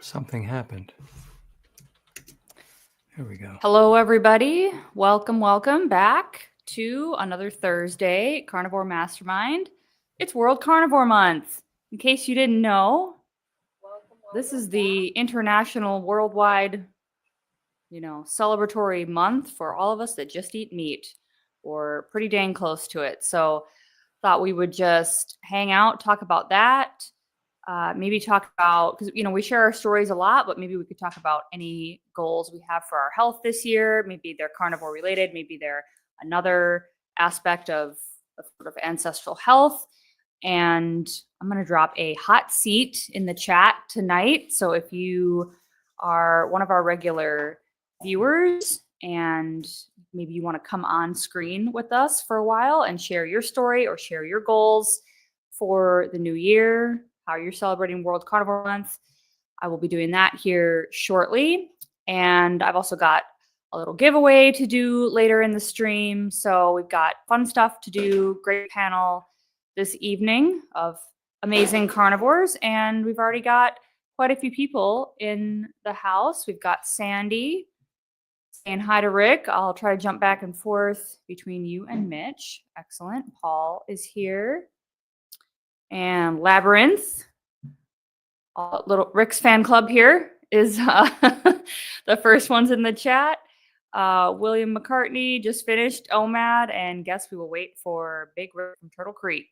Something happened. Here we go. Hello, everybody. Welcome back to another Thursday Carnivore Mastermind. It's World Carnivore Month. In case you didn't know, this is the international, worldwide, celebratory month for all of us that just eat meat, or pretty dang close to it. So, thought we would just hang out, talk about that. Maybe talk about, because we share our stories a lot, but maybe we could talk about any goals we have for our health this year. Maybe they're carnivore related, maybe they're another aspect of sort of ancestral health. And I'm going to drop a hot seat in the chat tonight. So if you are one of our regular viewers and maybe you want to come on screen with us for a while and share your story or share your goals for the new year, how you're celebrating World Carnivore Month, I will be doing that here shortly. And I've also got a little giveaway to do later in the stream. So we've got fun stuff to do, great panel this evening of amazing carnivores. And we've already got quite a few people in the house. We've got Sandy saying hi to Rick. I'll try to jump back and forth between you and Mitch. Excellent. Paul is here. And Labyrinth, little Rick's fan club here is the first ones in the chat. William McCartney just finished OMAD, and guess we will wait for Big Rick from Turtle Creek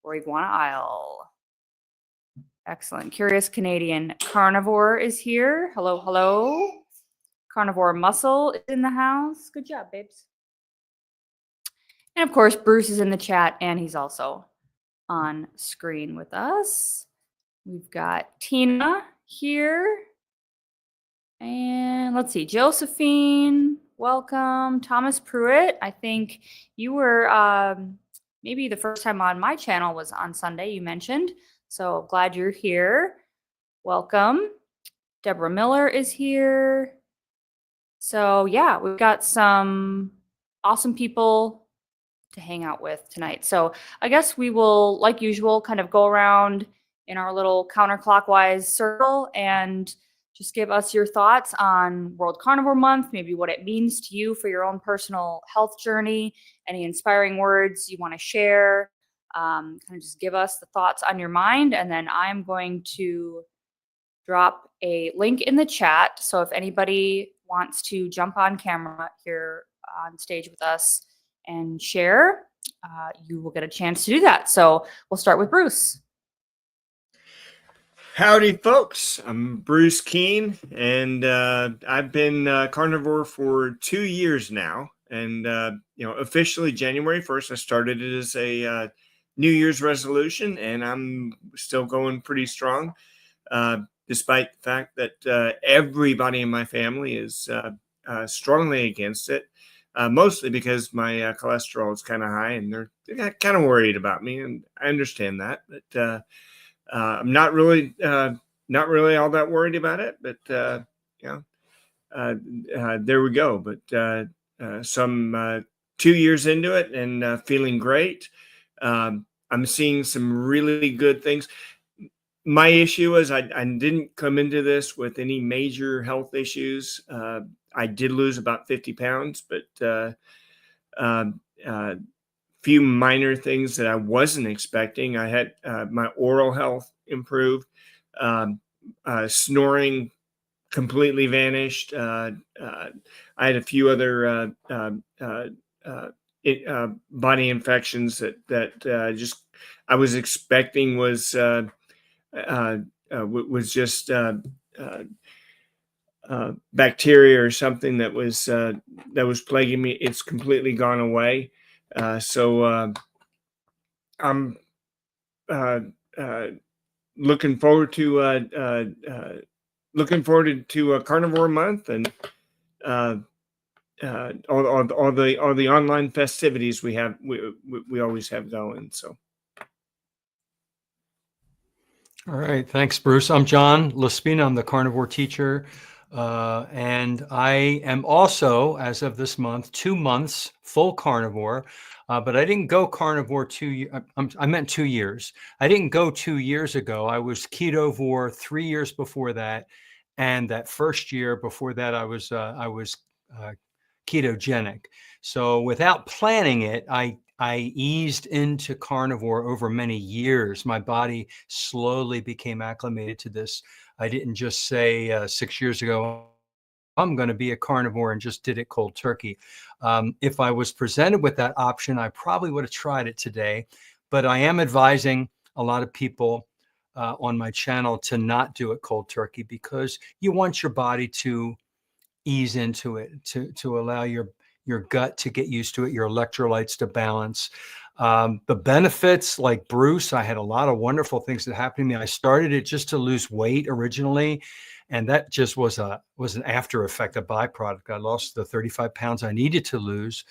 or Iguana Isle. Excellent. Curious Canadian Carnivore is here. Hello, hello. Carnivore Muscle is in the house. Good job, babes. And of course, Bruce is in the chat, and he's also on screen with us. We've got Tina here. And let's see, Josephine, welcome. Thomas Pruitt, I think you were maybe the first time on my channel was on Sunday, you mentioned. So glad you're here. Welcome. Deborah Miller is here. So yeah, we've got some awesome people to hang out with tonight. So I guess we will, like usual, kind of go around in our little counterclockwise circle and just give us your thoughts on World Carnivore Month, maybe what it means to you for your own personal health journey, any inspiring words you want to share. Kind of just give us the thoughts on your mind. And then I'm going to drop a link in the chat. So if anybody wants to jump on camera here on stage with us and share, you will get a chance to do that. So we'll start with Bruce. Howdy, folks. I'm Bruce Keene, and I've been carnivore for 2 years now. And, officially January 1st, I started it as a New Year's resolution, and I'm still going pretty strong, despite the fact that everybody in my family is strongly against it. Mostly because my cholesterol is kind of high, and they're kind of worried about me, and I understand that. But I'm not really all that worried about it. But there we go. But some 2 years into it, and feeling great. I'm seeing some really good things. My issue is I didn't come into this with any major health issues. I did lose about 50 pounds, but few minor things that I wasn't expecting. I had my oral health improved, snoring completely vanished. I had a few other body infections that just I was expecting was just bacteria or something that was plaguing me. It's completely gone away. So I'm looking forward to a Carnivore Month and all the online festivities we always have going. So. All right. Thanks, Bruce. I'm John Laspina. I'm the carnivore teacher. And I am also, as of this month, 2 months full carnivore. But I didn't go carnivore I meant 2 years. I didn't go 2 years ago. I was ketovore 3 years before that, and that first year before that, I was ketogenic. So without planning it, I eased into carnivore over many years. My body slowly became acclimated to this. I didn't just say 6 years ago, I'm going to be a carnivore and just did it cold turkey. If I was presented with that option, I probably would have tried it today. But I am advising a lot of people on my channel to not do it cold turkey because you want your body to ease into it, to allow your gut to get used to it, your electrolytes to balance. The benefits, like Bruce, I had a lot of wonderful things that happened to me. I started it just to lose weight originally, and that just was an after effect, a byproduct. I lost the 35 pounds I needed to lose,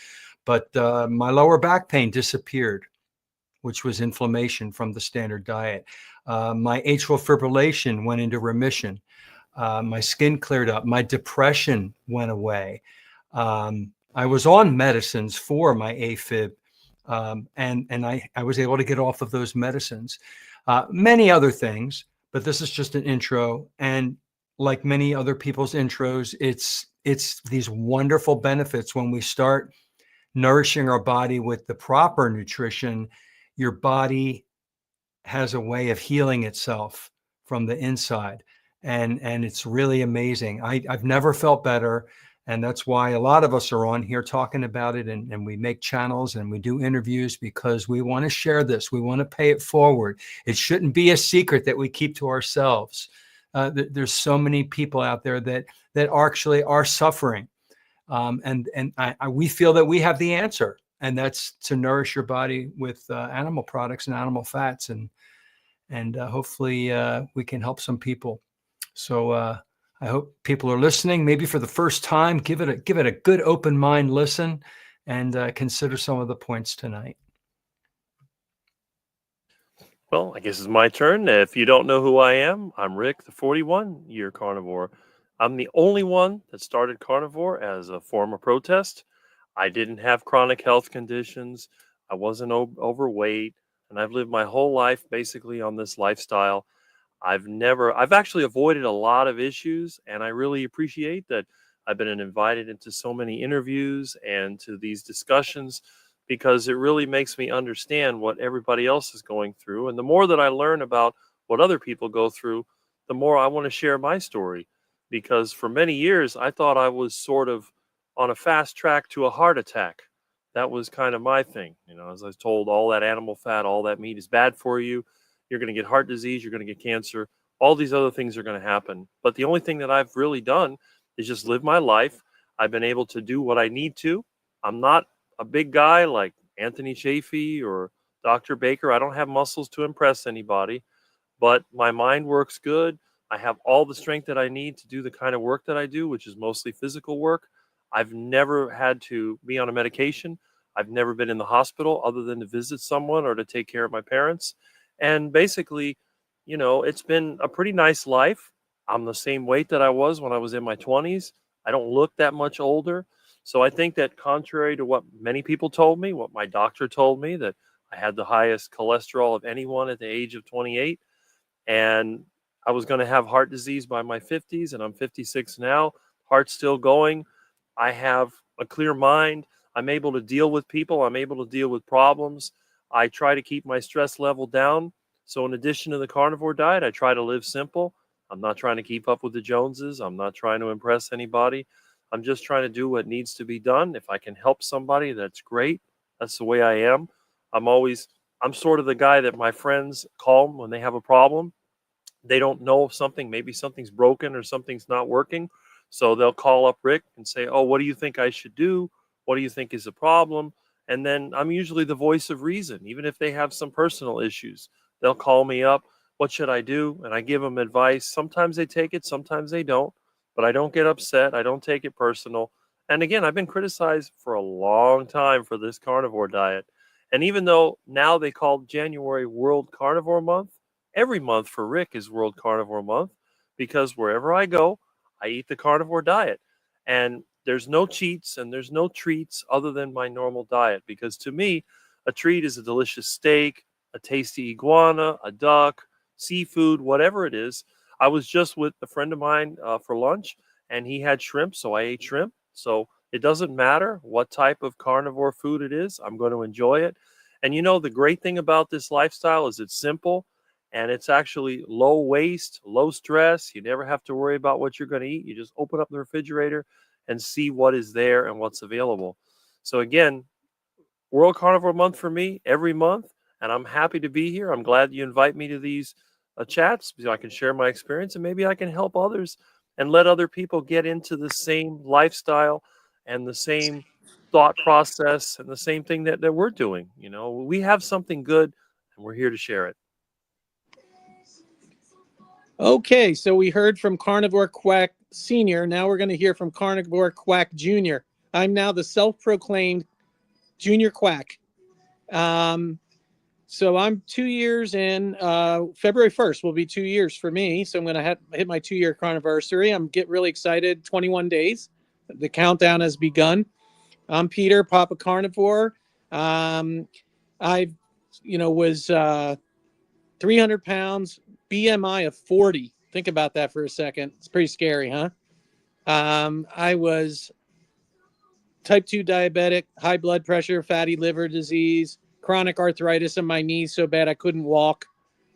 but my lower back pain disappeared, which was inflammation from the standard diet. My atrial fibrillation went into remission. My skin cleared up. My depression went away. I was on medicines for my AFib, and I was able to get off of those medicines. Many other things, but this is just an intro. And like many other people's intros, it's these wonderful benefits when we start nourishing our body with the proper nutrition. Your body has a way of healing itself from the inside, and it's really amazing. I've never felt better, and that's why a lot of us are on here talking about it, and we make channels and we do interviews because we want to share this. We want to pay it forward. It shouldn't be a secret that we keep to ourselves. There's so many people out there that actually are suffering, and we feel that we have the answer, and that's to nourish your body with animal products and animal fats, and hopefully we can help some people. So I hope people are listening. Maybe for the first time, give it a good open mind listen, and consider some of the points tonight. Well, I guess it's my turn. If you don't know who I am, I'm Rick, the 41-year carnivore. I'm the only one that started carnivore as a form of protest. I didn't have chronic health conditions. I wasn't overweight, and I've lived my whole life basically on this lifestyle. I've actually avoided a lot of issues, and I really appreciate that I've been invited into so many interviews and to these discussions because it really makes me understand what everybody else is going through. And the more that I learn about what other people go through, the more I want to share my story. Because for many years, I thought I was sort of on a fast track to a heart attack. That was kind of my thing. As I was told, all that animal fat, all that meat is bad for you. You're going to get heart disease. You're going to get cancer. All these other things are going to happen. But the only thing that I've really done is just live my life. I've been able to do what I need to. I'm not a big guy like Anthony Chafee or Dr. Baker. I don't have muscles to impress anybody, but my mind works good. I have all the strength that I need to do the kind of work that I do, which is mostly physical work. I've never had to be on a medication. I've never been in the hospital other than to visit someone or to take care of my parents. And basically, it's been a pretty nice life. I'm the same weight that I was when I was in my 20s. I don't look that much older. So I think that contrary to what many people told me, what my doctor told me, that I had the highest cholesterol of anyone at the age of 28, and I was going to have heart disease by my 50s, and I'm 56 now. Heart's still going. I have a clear mind. I'm able to deal with people. I'm able to deal with problems. I try to keep my stress level down. So in addition to the carnivore diet, I try to live simple. I'm not trying to keep up with the Joneses. I'm not trying to impress anybody. I'm just trying to do what needs to be done. If I can help somebody, that's great. That's the way I am. I'm sort of the guy that my friends call when they have a problem. They don't know if maybe something's broken or something's not working. So they'll call up Rick and say, "Oh, what do you think I should do? What do you think is a problem?" And then I'm usually the voice of reason, even if they have some personal issues. They'll call me up. What should I do? And I give them advice. Sometimes they take it, sometimes they don't. But I don't get upset. I don't take it personal. And again, I've been criticized for a long time for this carnivore diet. And even though now they call January World Carnivore Month, every month for Rick is World Carnivore Month because wherever I go, I eat the carnivore diet. And there's no cheats and there's no treats other than my normal diet, because to me, a treat is a delicious steak, a tasty iguana, a duck, seafood, whatever it is. I was just with a friend of mine for lunch, and he had shrimp, so I ate shrimp. So it doesn't matter what type of carnivore food it is, I'm going to enjoy it. And you know, the great thing about this lifestyle is it's simple and it's actually low waste, low stress. You never have to worry about what you're going to eat. You just open up the refrigerator and see what is there and what's available. So again, World Carnivore Month for me every month, and I'm happy to be here. I'm glad you invite me to these chats so I can share my experience and maybe I can help others and let other people get into the same lifestyle and the same thought process and the same thing that we're doing. You know, we have something good and we're here to share it. Okay, so we heard from Carnivore Quack Senior. Now we're going to hear from Carnivore Quack Junior. I'm now the self-proclaimed Junior Quack. So I'm 2 years in. February 1st will be 2 years for me. So I'm going to hit my 2-year carniversary. I'm getting really excited. 21 days. The countdown has begun. I'm Peter, Papa Carnivore. I, was 300 pounds, BMI of 40. Think about that for a second. It's pretty scary, huh? I was type 2 diabetic, high blood pressure, fatty liver disease, chronic arthritis in my knees so bad I couldn't walk.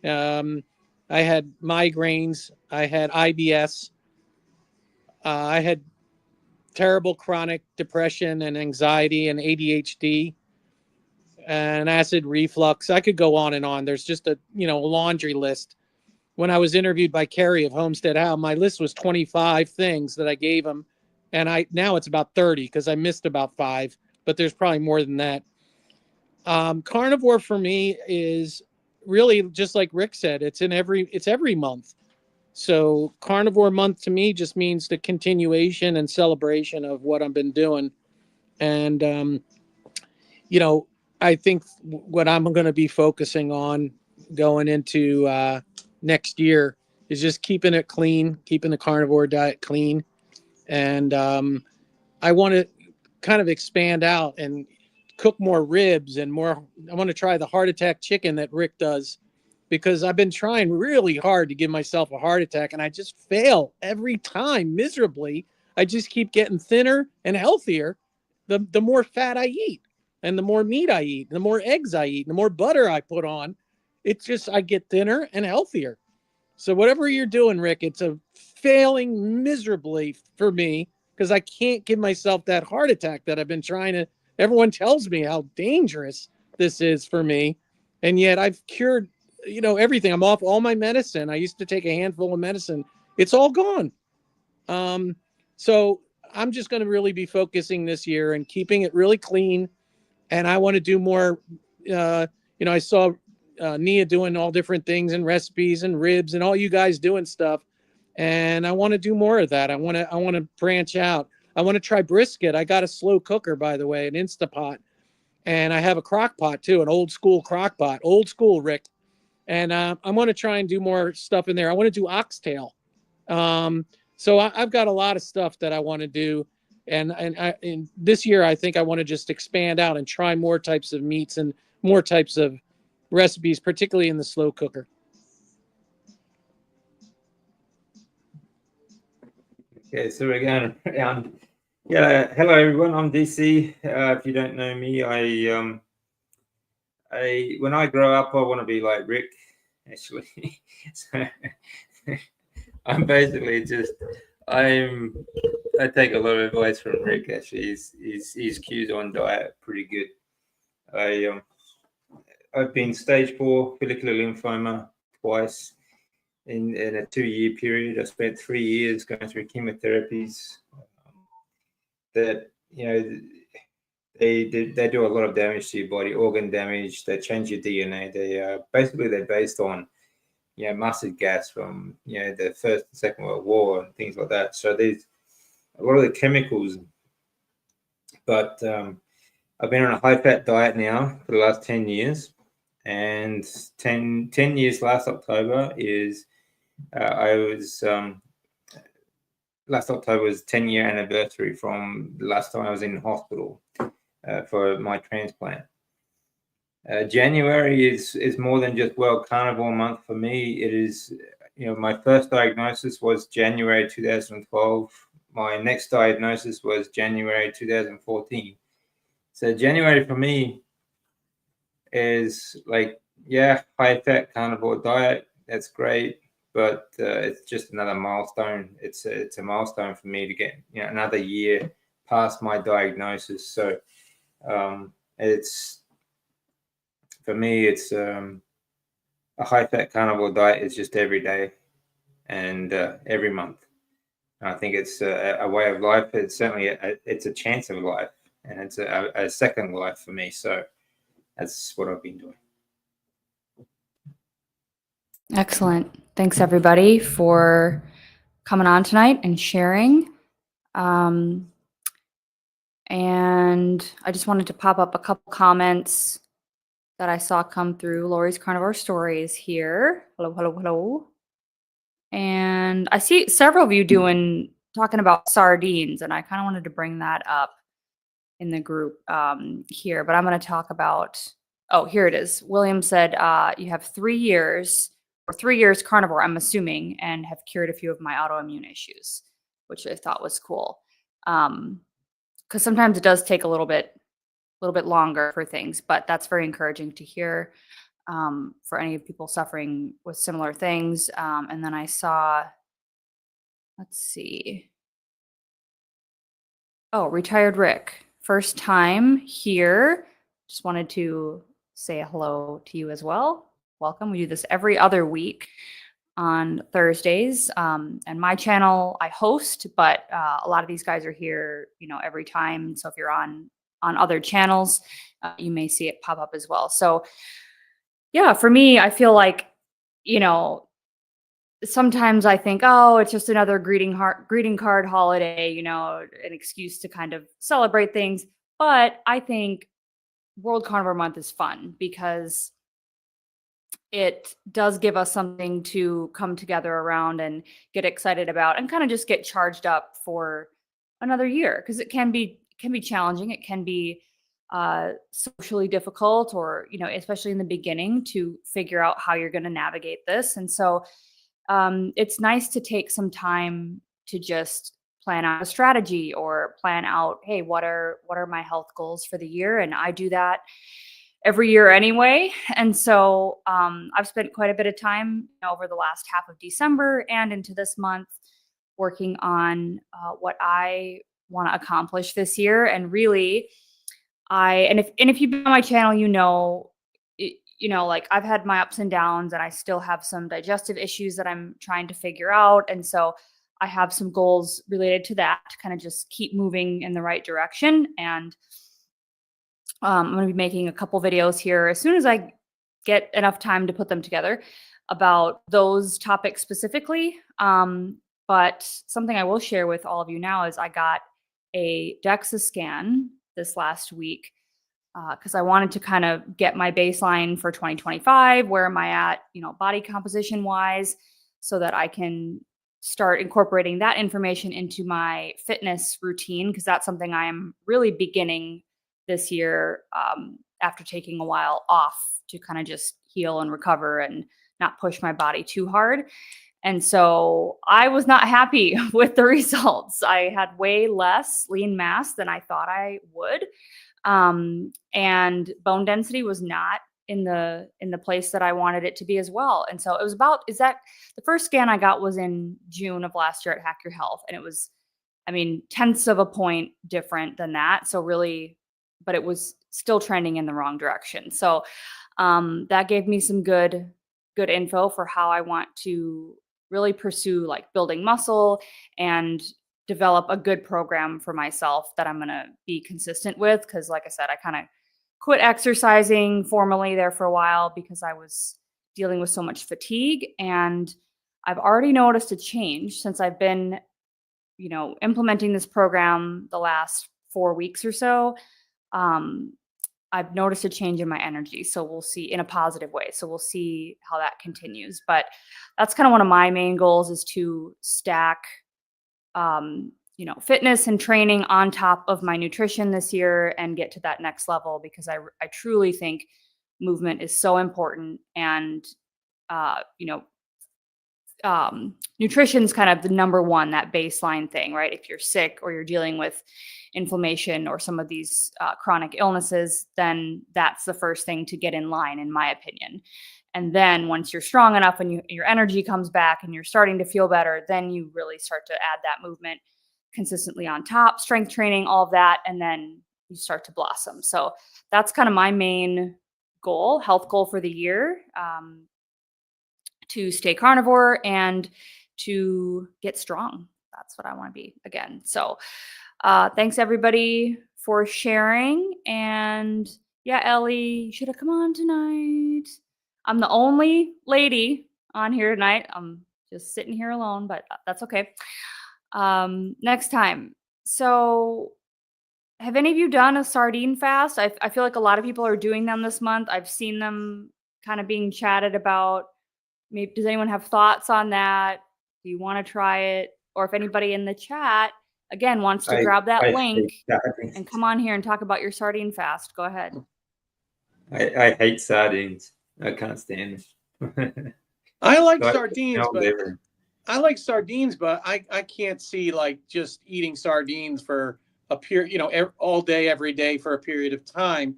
I had migraines. I had IBS. I had terrible chronic depression and anxiety and ADHD and acid reflux. I could go on and on. There's just a laundry list. When I was interviewed by Kerry of Homestead How, my list was 25 things that I gave him. And now it's about 30 because I missed about 5, but there's probably more than that. Carnivore for me is really just like Rick said, it's every month. So Carnivore Month to me just means the continuation and celebration of what I've been doing. And, I think what I'm going to be focusing on going into next year is just keeping it clean, keeping the carnivore diet clean. And I want to kind of expand out and cook more ribs and more. I want to try the heart attack chicken that Rick does, because I've been trying really hard to give myself a heart attack and I just fail every time miserably. I just keep getting thinner and healthier the more fat I eat and the more meat I eat, and the more eggs I eat, and the more butter I put on. It's just I get thinner and healthier. So whatever you're doing, Rick, it's a failing miserably for me because I can't give myself that heart attack that I've been trying to. Everyone tells me how dangerous this is for me. And yet I've cured, everything. I'm off all my medicine. I used to take a handful of medicine. It's all gone. So I'm just going to really be focusing this year and keeping it really clean. And I want to do more. I saw Nia doing all different things and recipes and ribs and all you guys doing stuff. And I want to do more of that. I want to branch out. I want to try brisket. I got a slow cooker, by the way, an Instapot. And I have a crock pot too, an old school crock pot, old school, Rick. And I want to try and do more stuff in there. I want to do oxtail. So I've got a lot of stuff that I want to do. And this year, I think I want to just expand out and try more types of meats and more types of recipes, particularly in the slow cooker. Okay, so we're going around. Yeah, hello everyone. I'm DC. If you don't know me, I when I grow up, I want to be like Rick. Actually, so I'm basically I take a lot of advice from Rick. Actually, his cues on diet pretty good. I've been stage 4 follicular lymphoma twice in a 2-year period. I spent 3 years going through chemotherapies that they do a lot of damage to your body, organ damage. They change your DNA. They're based on mustard gas from the First and Second World War and things like that. So there's a lot of the chemicals. But I've been on a high fat diet now for the last 10 years, and 10 years last October is I was last October was 10-year anniversary from the last time I was in hospital for my transplant. January is more than just World Carnivore Month for me. It is, my first diagnosis was January 2012. My next diagnosis was January 2014. So January for me is like, yeah, high fat carnivore diet. That's great, but it's just another milestone. It's a milestone for me to get another year past my diagnosis. So it's for me, it's a high fat carnivore diet is just every day and every month. And I think it's a way of life. It's certainly it's a chance of life, and it's a second life for me. So that's what I've been doing. Excellent. Thanks everybody for coming on tonight and sharing. And I just wanted to pop up a couple comments that I saw come through. Lori's Carnivore Stories here. Hello, hello, hello. And I see several of you talking about sardines, and I kind of wanted to bring that up in the group here, but I'm going to talk about, oh, here it is. William said, you have 3 years carnivore, I'm assuming, and have cured a few of my autoimmune issues, which I thought was cool. Because sometimes it does take a little bit longer for things, but that's very encouraging to hear for any people suffering with similar things. And then I saw, let's see. Oh, retired Rick, first time here. Just wanted to say hello to you as well. Welcome. We do this every other week on Thursdays. And my channel, I host, but a lot of these guys are here, every time. So if you're on other channels, you may see it pop up as well. So yeah, for me, I feel like, sometimes I think, oh, it's just another greeting card holiday, an excuse to kind of celebrate things. But I think World Carnivore Month is fun because it does give us something to come together around and get excited about and kind of just get charged up for another year, because it can be challenging. It can be socially difficult, or especially in the beginning, to figure out how you're going to navigate this. And so it's nice to take some time to just plan out a strategy or plan out, hey, what are my health goals for the year? And I do that every year anyway. And so I've spent quite a bit of time over the last half of December and into this month working on what I want to accomplish this year. And really, if you've been on my channel, like I've had my ups and downs, and I still have some digestive issues that I'm trying to figure out. And so I have some goals related to that to kind of just keep moving in the right direction. And I'm going to be making a couple videos here as soon as I get enough time to put them together about those topics specifically. But something I will share with all of you now is I got a DEXA scan this last week because I wanted to kind of get my baseline for 2025. Where am I at, body composition wise, so that I can start incorporating that information into my fitness routine, because that's something I am really beginning this year after taking a while off to kind of just heal and recover and not push my body too hard. And so I was not happy with the results. I had way less lean mass than I thought I would. And bone density was not in the place that I wanted it to be as well. And so it was the first scan I got was in June of last year at Hack Your Health. And it was, tenths of a point different than that. So really, but it was still trending in the wrong direction. So that gave me some good info for how I want to really pursue like building muscle and develop a good program for myself that I'm going to be consistent with. Because like I said, I kind of quit exercising formally there for a while because I was dealing with so much fatigue. And I've already noticed a change since I've been, implementing this program the last 4 weeks or so. I've noticed a change in my energy. So we'll see, in a positive way. So we'll see how that continues. But that's kind of one of my main goals, is to stack fitness and training on top of my nutrition this year and get to that next level, because I truly think movement is so important. And, nutrition's kind of the number one, that baseline thing, right? If you're sick or you're dealing with inflammation or some of these chronic illnesses, then that's the first thing to get in line, in my opinion. And then once you're strong enough and your energy comes back and you're starting to feel better, then you really start to add that movement consistently on top, strength training, all of that, and then you start to blossom. So that's kind of my main goal, health goal for the year, to stay carnivore and to get strong. That's what I want to be again. So thanks everybody for sharing. And yeah, Ellie, you should have come on tonight. I'm the only lady on here tonight. I'm just sitting here alone, but that's okay. Next time. So have any of you done a sardine fast? I feel like a lot of people are doing them this month. I've seen them kind of being chatted about. Maybe, does anyone have thoughts on that? Do you want to try it? Or if anybody in the chat, again, wants to grab that link and come on here and talk about your sardine fast, go ahead. I hate sardines. I can't stand them. I like sardines, but I like sardines, but I can't see like just eating sardines for a period, all day, every day for a period of time.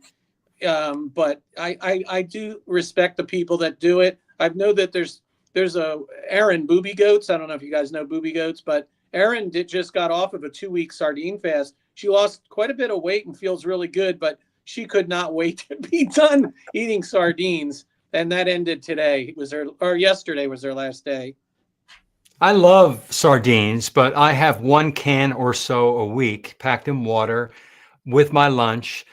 But I do respect the people that do it. I know that there's a Erin Booby Goats. I don't know if you guys know Booby Goats, but Erin just got off of a 2-week sardine fast. She lost quite a bit of weight and feels really good, but she could not wait to be done eating sardines. And that ended today. Yesterday was her last day. I love sardines, but I have 1 can or so a week packed in water with my lunch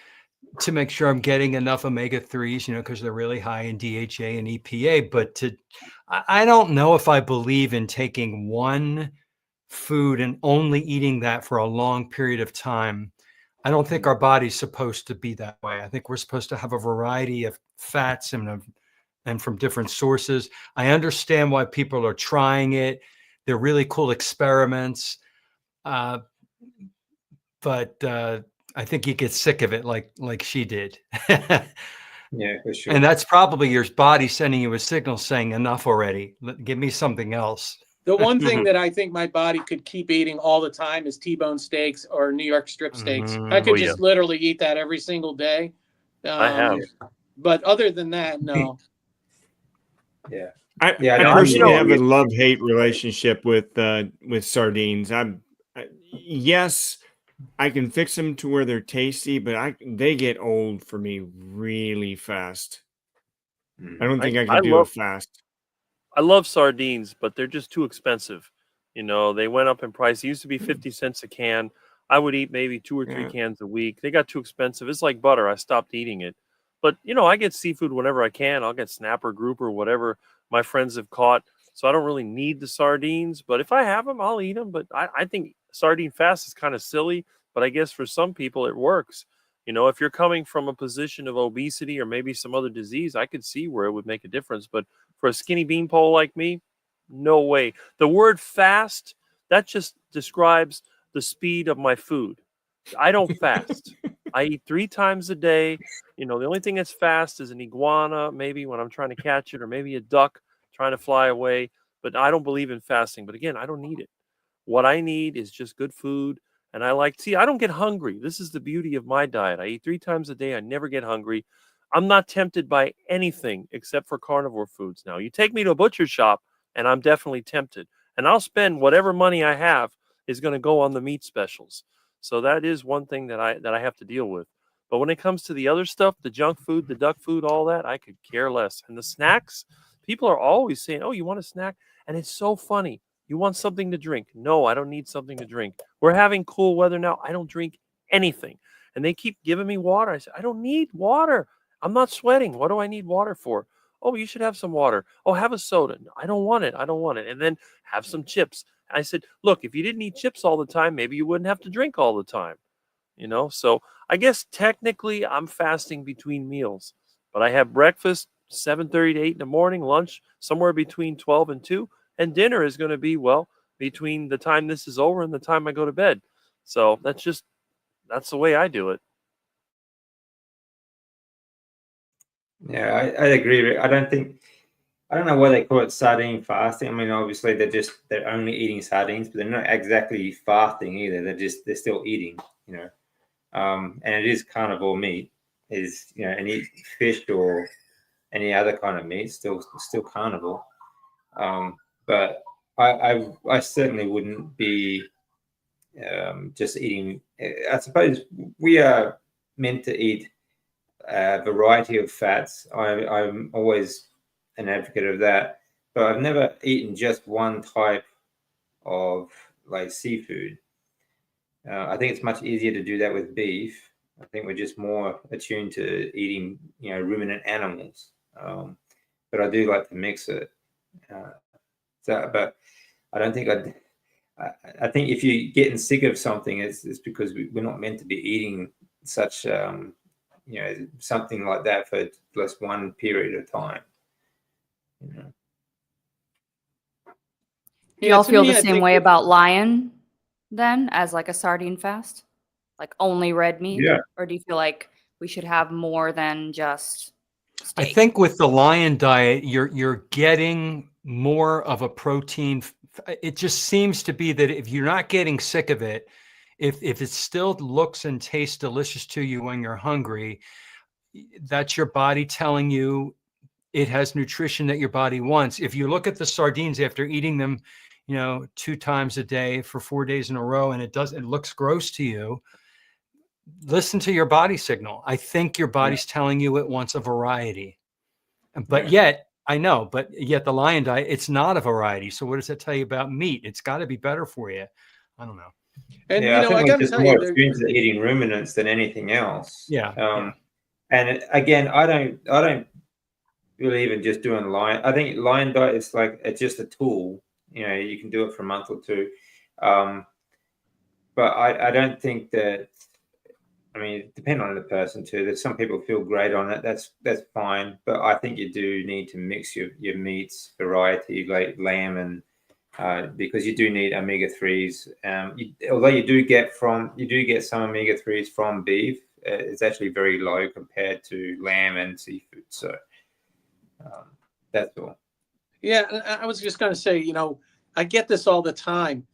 to make sure I'm getting enough omega-3s, because they're really high in DHA and EPA. But I don't know if I believe in taking one food and only eating that for a long period of time. I don't think our body's supposed to be that way. I think we're supposed to have a variety of fats and from different sources. I understand why people are trying it. They're really cool experiments. But I think you get sick of it like she did. Yeah, for sure. And that's probably your body sending you a signal saying enough already. Give me something else. The one thing that I think my body could keep eating all the time is T-bone steaks or New York strip steaks. I could just literally eat that every single day. I have. But other than that, no. Yeah. I personally have a love-hate relationship with sardines. Yes, I can fix them to where they're tasty, but they get old for me really fast. I don't think I can do it fast. I love sardines, but they're just too expensive. They went up in price. It used to be 50 cents a can. I would eat maybe 2 or 3 cans a week. They got too expensive. It's like butter. I stopped eating it. But, I get seafood whenever I can. I'll get snapper, grouper, whatever my friends have caught. So I don't really need the sardines. But if I have them, I'll eat them. But I think sardine fast is kind of silly. But I guess for some people it works. If you're coming from a position of obesity or maybe some other disease, I could see where it would make a difference. But for a skinny beanpole like me, no way. The word fast, that just describes the speed of my food. I don't fast. I eat 3 times a day. The only thing that's fast is an iguana, maybe when I'm trying to catch it, or maybe a duck trying to fly away. But I don't believe in fasting. But again, I don't need it. What I need is just good food. And I don't get hungry. This is the beauty of my diet. I eat 3 times a day. I never get hungry. I'm not tempted by anything except for carnivore foods. Now, you take me to a butcher shop and I'm definitely tempted. And I'll spend whatever money I have is going to go on the meat specials. So that is one thing that I have to deal with. But when it comes to the other stuff, the junk food, the duck food, all that, I could care less. And the snacks, people are always saying, "Oh, you want a snack?" And it's so funny. You want something to drink? No, I don't need something to drink. We're having cool weather now. I don't drink anything. And they keep giving me water. I said, I don't need water. I'm not sweating. What do I need water for? Oh, you should have some water. Oh, have a soda. No, I don't want it. I don't want it. And then have some chips. I said, look, if you didn't eat chips all the time, maybe you wouldn't have to drink all the time. So I guess technically I'm fasting between meals, but I have breakfast 7:30 to 8 in the morning, lunch somewhere between 12 and 2. And dinner is going to be, between the time this is over and the time I go to bed. So that's the way I do it. Yeah, I agree. Rick. I don't know why they call it sardine fasting. I mean, obviously they're only eating sardines, but they're not exactly fasting either. They're still eating, you know. And it is carnivore meat. Is, you know, any fish or any other kind of meat still carnivore. But I certainly wouldn't be just eating. I suppose we are meant to eat a variety of fats. I'm always an advocate of that, but I've never eaten just one type of like seafood. I think it's much easier to do that with beef. I think we're just more attuned to eating, you know, ruminant animals. But I do like to mix it. But I don't think I think if you're getting sick of something, it's because we're not meant to be eating such, you know, something like that for just one period of time. You know. Do y'all to feel me, the I same think way about lion then, as like a sardine fast? Like only red meat? Yeah. Or do you feel like we should have more than just I steak? think with the lion diet, you're getting more of a protein. It just seems to be that if you're not getting sick of it, if it still looks and tastes delicious to you when you're hungry, that's your body telling you it has nutrition that your body wants. If you look at the sardines after eating them, you know, 2 times a day for 4 days in a row, and it looks gross to you, listen to your body signal. I think your body's telling you it wants a variety. But yet, I know, but yet the lion diet, it's not a variety. So what does that tell you about meat? It's got to be better for you. I don't know. And Yeah, you I know, think I we're got to just tell more you, attuned to eating ruminants than anything else. Yeah. And again, I don't believe in just doing lion. I think lion diet is like it's just a tool. You know, you can do it for a month or two. But I don't think that. I mean, it depends on the person too. There's some people feel great on it. That's fine. But I think you do need to mix your meats variety, like lamb and because you do need omega-3s. Although you do get some omega-3s from beef, it's actually very low compared to lamb and seafood. So that's all. yeah, I was just going to say, you know, I get this all the time.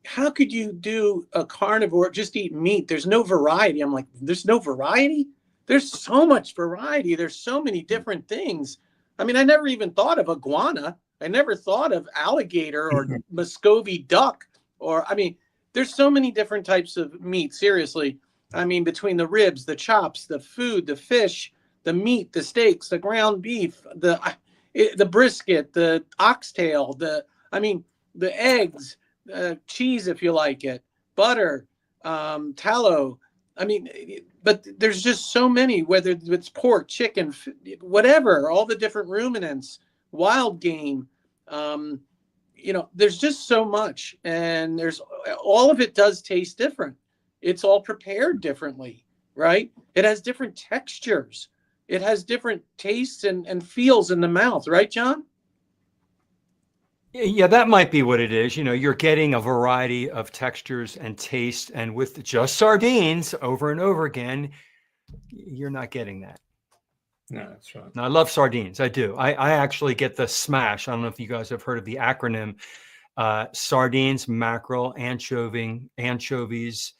How could you do a carnivore, just eat meat? There's no variety. I'm like, there's no variety? There's so much variety. There's so many different things. I mean, I never even thought of iguana. I never thought of alligator or Muscovy duck. Or, I mean, there's so many different types of meat, seriously. I mean, between the ribs, the chops, the food, the fish, the meat, the steaks, the ground beef, the brisket, the oxtail, the eggs, cheese if you like it, butter, tallow. I mean, but there's just so many, whether it's pork, chicken, whatever, all the different ruminants, wild game. You know, there's just so much, and there's all of it does taste different. It's all prepared differently, right? It has different textures. It has different tastes and feels in the mouth, right, John? Yeah, that might be what it is. You know, you're getting a variety of textures and taste, and with just sardines over and over again, you're not getting that. No, that's right. Now, I love sardines. I do. I actually get the smash. I don't know if you guys have heard of the acronym sardines, mackerel, anchovies,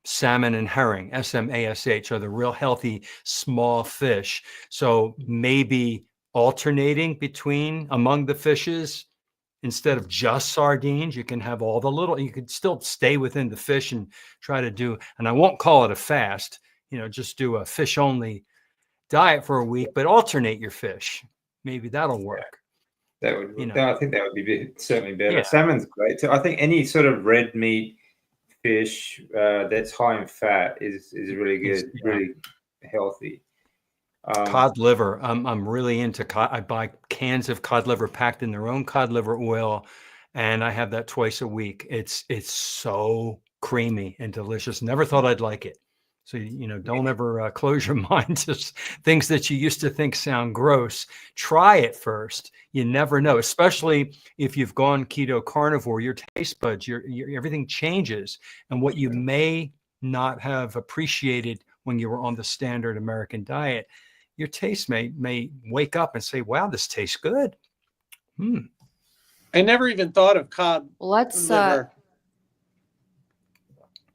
salmon, and herring. SMASH are the real healthy small fish. So maybe alternating among the fishes, instead of just sardines, you can have all the little, you could still stay within the fish and try to do, and I won't call it a fast, you know, just do a fish only diet for a week, but alternate your fish. Maybe that'll work. That would, You know. I think that would be certainly better. Yeah. Salmon's great too. I think any sort of red meat fish that's high in fat is really good, really healthy. Cod liver. I'm really into cod. I buy cans of cod liver packed in their own cod liver oil, and I have that twice a week. It's so creamy and delicious. Never thought I'd like it. So, you know, don't ever close your mind to things that you used to think sound gross. Try it first. You never know, especially if you've gone keto carnivore, your taste buds, your everything changes. And what you may not have appreciated when you were on the standard American diet, your taste may wake up and say, wow, this tastes good. I never even thought of cod Let's liver.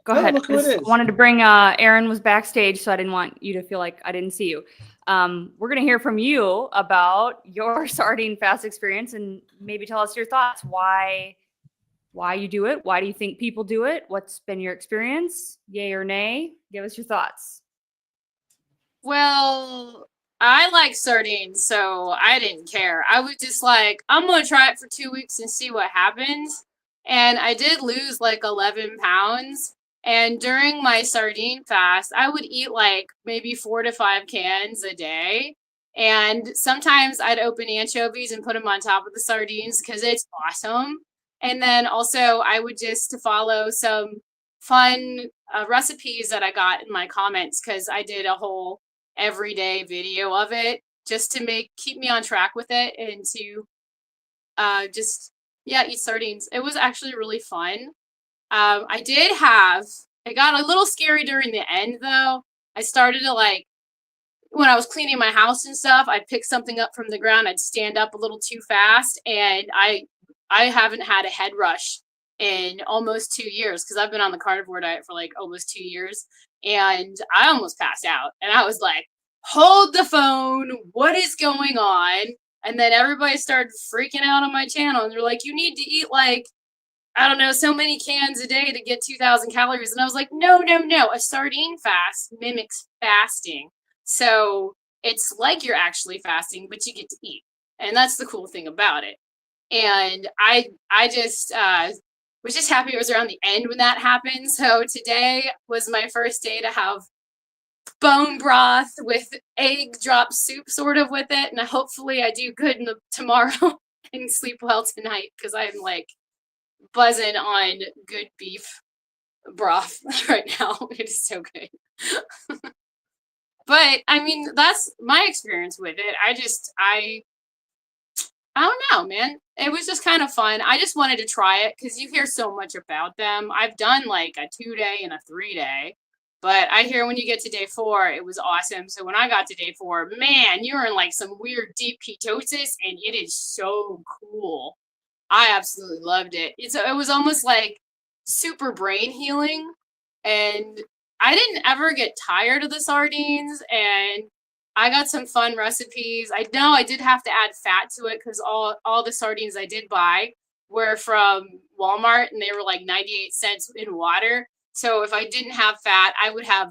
go Oh, ahead. look who it is. Wanted to bring Aaron was backstage, so I didn't want you to feel like I didn't see you. We're gonna hear from you about your sardine fast experience and maybe tell us your thoughts. Why you do it? Why do you think people do it? What's been your experience? Yay or nay? Give us your thoughts. Well, I like sardines, so I didn't care. I was just like, I'm going to try it for 2 weeks and see what happens. And I did lose like 11 pounds. And during my sardine fast, I would eat like maybe 4 to 5 cans a day. And sometimes I'd open anchovies and put them on top of the sardines because it's awesome. And then also I would just follow some fun recipes that I got in my comments because I did a whole everyday video of it just to keep me on track with it and to eat sardines. It was actually really fun. It got a little scary during the end though. I started to when I was cleaning my house and stuff, I'd pick something up from the ground, I'd stand up a little too fast, and I haven't had a head rush in almost 2 years because I've been on the carnivore diet for like almost 2 years, and I almost passed out. And I was like, hold the phone, what is going on? And then everybody started freaking out on my channel, and they're like, you need to eat like, I don't know, so many cans a day to get 2,000 calories. And I was like, no. A sardine fast mimics fasting. So it's like you're actually fasting, but you get to eat. And that's the cool thing about it. And I just was just happy it was around the end when that happened. So today was my first day to have bone broth with egg drop soup sort of with it. And hopefully I do good tomorrow and sleep well tonight because I'm like buzzing on good beef broth right now. It is so good. But I mean, that's my experience with it. I don't know, man. It was just kind of fun. I just wanted to try it because you hear so much about them. I've done like a 2-day and a 3-day, but I hear when you get to day 4, it was awesome. So when I got to day 4, man, you're in like some weird deep ketosis, and it is so cool. I absolutely loved it. It was almost like super brain healing, and I didn't ever get tired of the sardines, and I got some fun recipes. I know I did have to add fat to it because all the sardines I did buy were from Walmart, and they were like 98 cents in water. So if I didn't have fat, I would have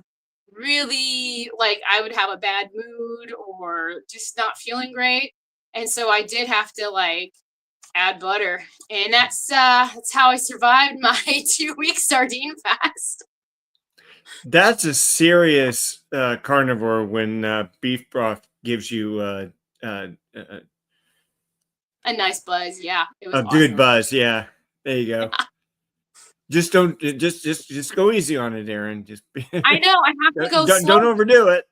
I would have a bad mood or just not feeling great. And so I did have to add butter, and that's how I survived my 2-week sardine fast. That's a serious carnivore when beef broth gives you A nice buzz. Yeah, it was a awesome. good buzz. Yeah, there you go. Just go easy on it, Aaron. I know I have to go slow. Don't overdo it.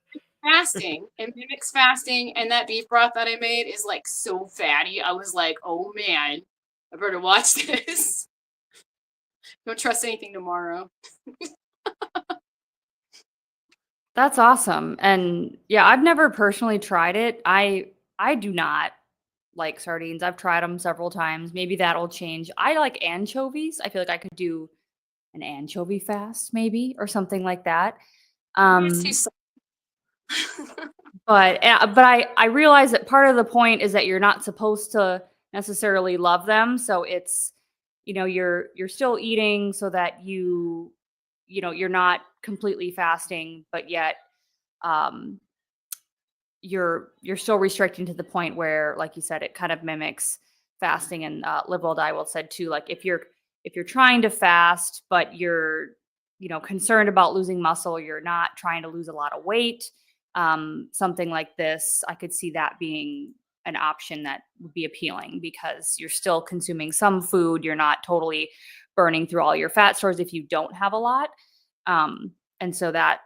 Fasting and mimics fasting, and that beef broth that I made is like so fatty. I was like, oh man, I better watch this. Don't trust anything tomorrow. That's awesome. And yeah, I've never personally tried it. I do not like sardines. I've tried them several times. Maybe that'll change. I like anchovies. I feel like I could do an anchovy fast maybe or something like that. But I realize that part of the point is that you're not supposed to necessarily love them. So it's, you're still eating so that you're not completely fasting, but yet you're still restricting to the point where, like you said, it kind of mimics fasting. And Live Well Die Well said too, like if you're trying to fast, but you're concerned about losing muscle, you're not trying to lose a lot of weight, something like this, I could see that being an option that would be appealing because you're still consuming some food. You're not totally burning through all your fat stores if you don't have a lot. And so that,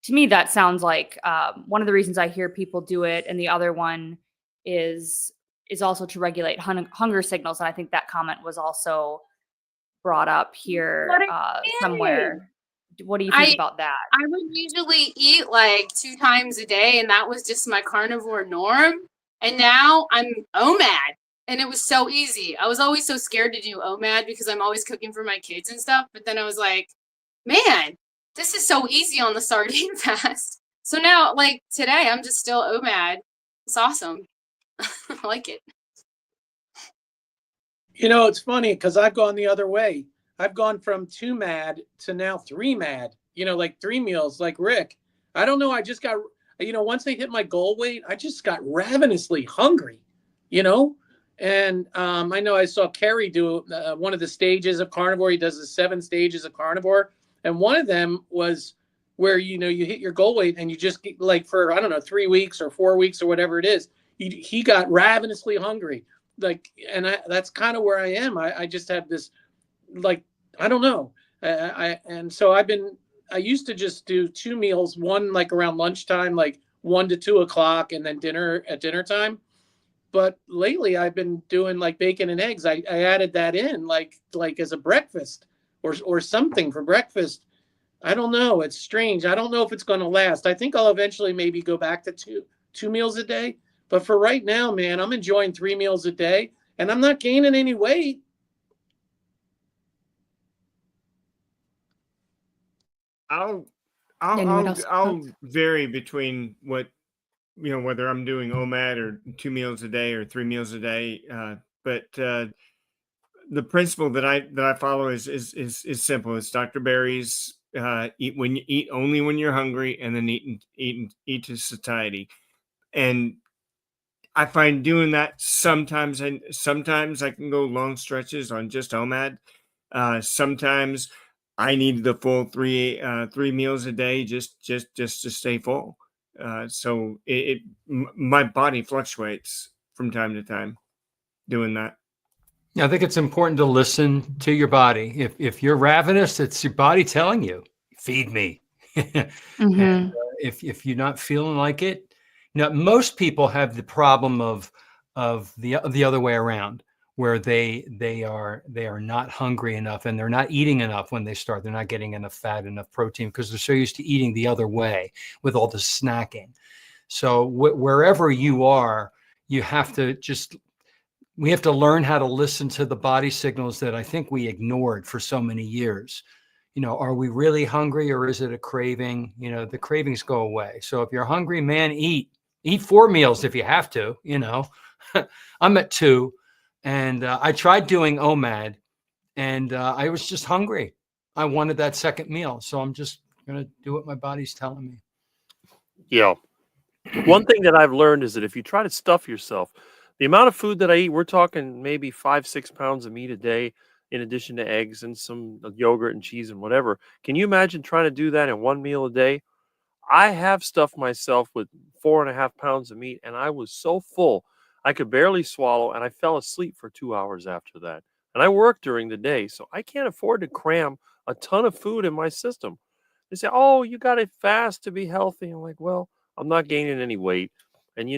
to me, that sounds like one of the reasons I hear people do it. And the other one is is also to regulate hunger signals. And I think that comment was also brought up here somewhere. What do you think about that? I would usually eat like 2 times a day, and that was just my carnivore norm. And now I'm OMAD, and it was so easy. I was always so scared to do OMAD because I'm always cooking for my kids and stuff. But then I was like, man, this is so easy on the sardine fast. So now, like today, I'm just still OMAD. It's awesome. I like it. You know, it's funny because I've gone the other way. I've gone from 2 mad to now 3 mad, you know, like 3 meals, like Rick. I don't know. I just got, you know, once I hit my goal weight, I just got ravenously hungry, you know? And I know I saw Kerry do one of the stages of carnivore. He does the 7 stages of carnivore. And one of them was where, you know, you hit your goal weight and you just get like for, I don't know, 3 weeks or 4 weeks or whatever it is, he got ravenously hungry. Like, and that's kind of where I am. I just have this, like, I don't know. And so I used to just do 2 meals, one like around lunchtime, like 1 to 2 o'clock, and then dinner at dinner time. But lately I've been doing like bacon and eggs. I added that in like as a breakfast or something for breakfast. I don't know. It's strange. I don't know if it's going to last. I think I'll eventually maybe go back to two meals a day. But for right now, man, I'm enjoying 3 meals a day and I'm not gaining any weight. I'll Anyone else? I'll vary between what, you know, whether I'm doing OMAD or 2 meals a day or 3 meals a day. But the principle that I follow is simple. It's Dr. Barry's eat only when you're hungry, and then eat to satiety. And I find doing that sometimes I can go long stretches on just OMAD. Sometimes I need the full 3 meals a day just to stay full. So my body fluctuates from time to time doing that. Yeah, I think it's important to listen to your body. If you're ravenous, it's your body telling you, feed me. And if you're not feeling like it, you know, most people have the problem of the other way around, where they are not hungry enough and they're not eating enough when they start. They're not getting enough fat, enough protein, because they're so used to eating the other way with all the snacking. So wherever you are, you have to we have to learn how to listen to the body signals that I think we ignored for so many years. You know, are we really hungry, or is it a craving? You know, the cravings go away. So if you're hungry, man, eat 4 meals if you have to, you know. I'm at 2, and I tried doing OMAD, and I was just hungry. I wanted that second meal. So I'm just going to do what my body's telling me. Yeah. One thing that I've learned is that if you try to stuff yourself, the amount of food that I eat, we're talking maybe 5-6 pounds of meat a day, in addition to eggs and some yogurt and cheese and whatever. Can you imagine trying to do that in 1 meal a day? I have stuffed myself with 4.5 pounds of meat, and I was so full I could barely swallow, and I fell asleep for 2 hours after that. And I work during the day, so I can't afford to cram a ton of food in my system. They say, "Oh, you got to fast to be healthy." I'm like, "Well, I'm not gaining any weight." And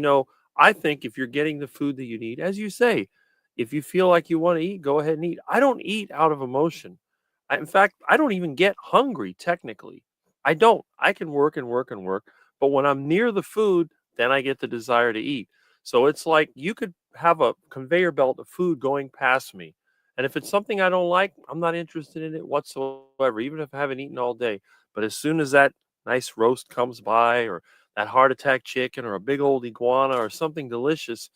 I think if you're getting the food that you need, as you say, if you feel like you want to eat, go ahead and eat. I don't eat out of emotion. In fact, I don't even get hungry technically. I don't. I can work and work and work, but when I'm near the food, then I get the desire to eat. So it's like you could have a conveyor belt of food going past me. And if it's something I don't like, I'm not interested in it whatsoever, even if I haven't eaten all day. But as soon as that nice roast comes by, or that heart attack chicken, or a big old iguana, or something delicious,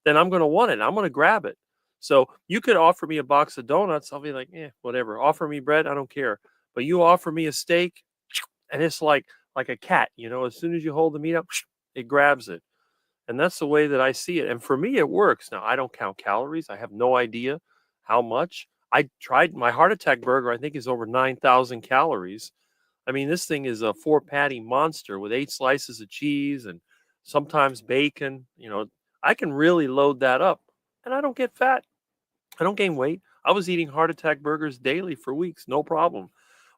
then I'm going to want it. I'm going to grab it. So you could offer me a box of donuts. I'll be like, whatever. Offer me bread. I don't care. But you offer me a steak, and it's like a cat, as soon as you hold the meat up, it grabs it. And that's the way that I see it. And for me, it works. Now, I don't count calories. I have no idea how much. I tried my heart attack burger, I think is over 9,000 calories. I mean, this thing is a 4-patty monster with 8 slices of cheese and sometimes bacon. I can really load that up, and I don't get fat. I don't gain weight. I was eating heart attack burgers daily for weeks, no problem.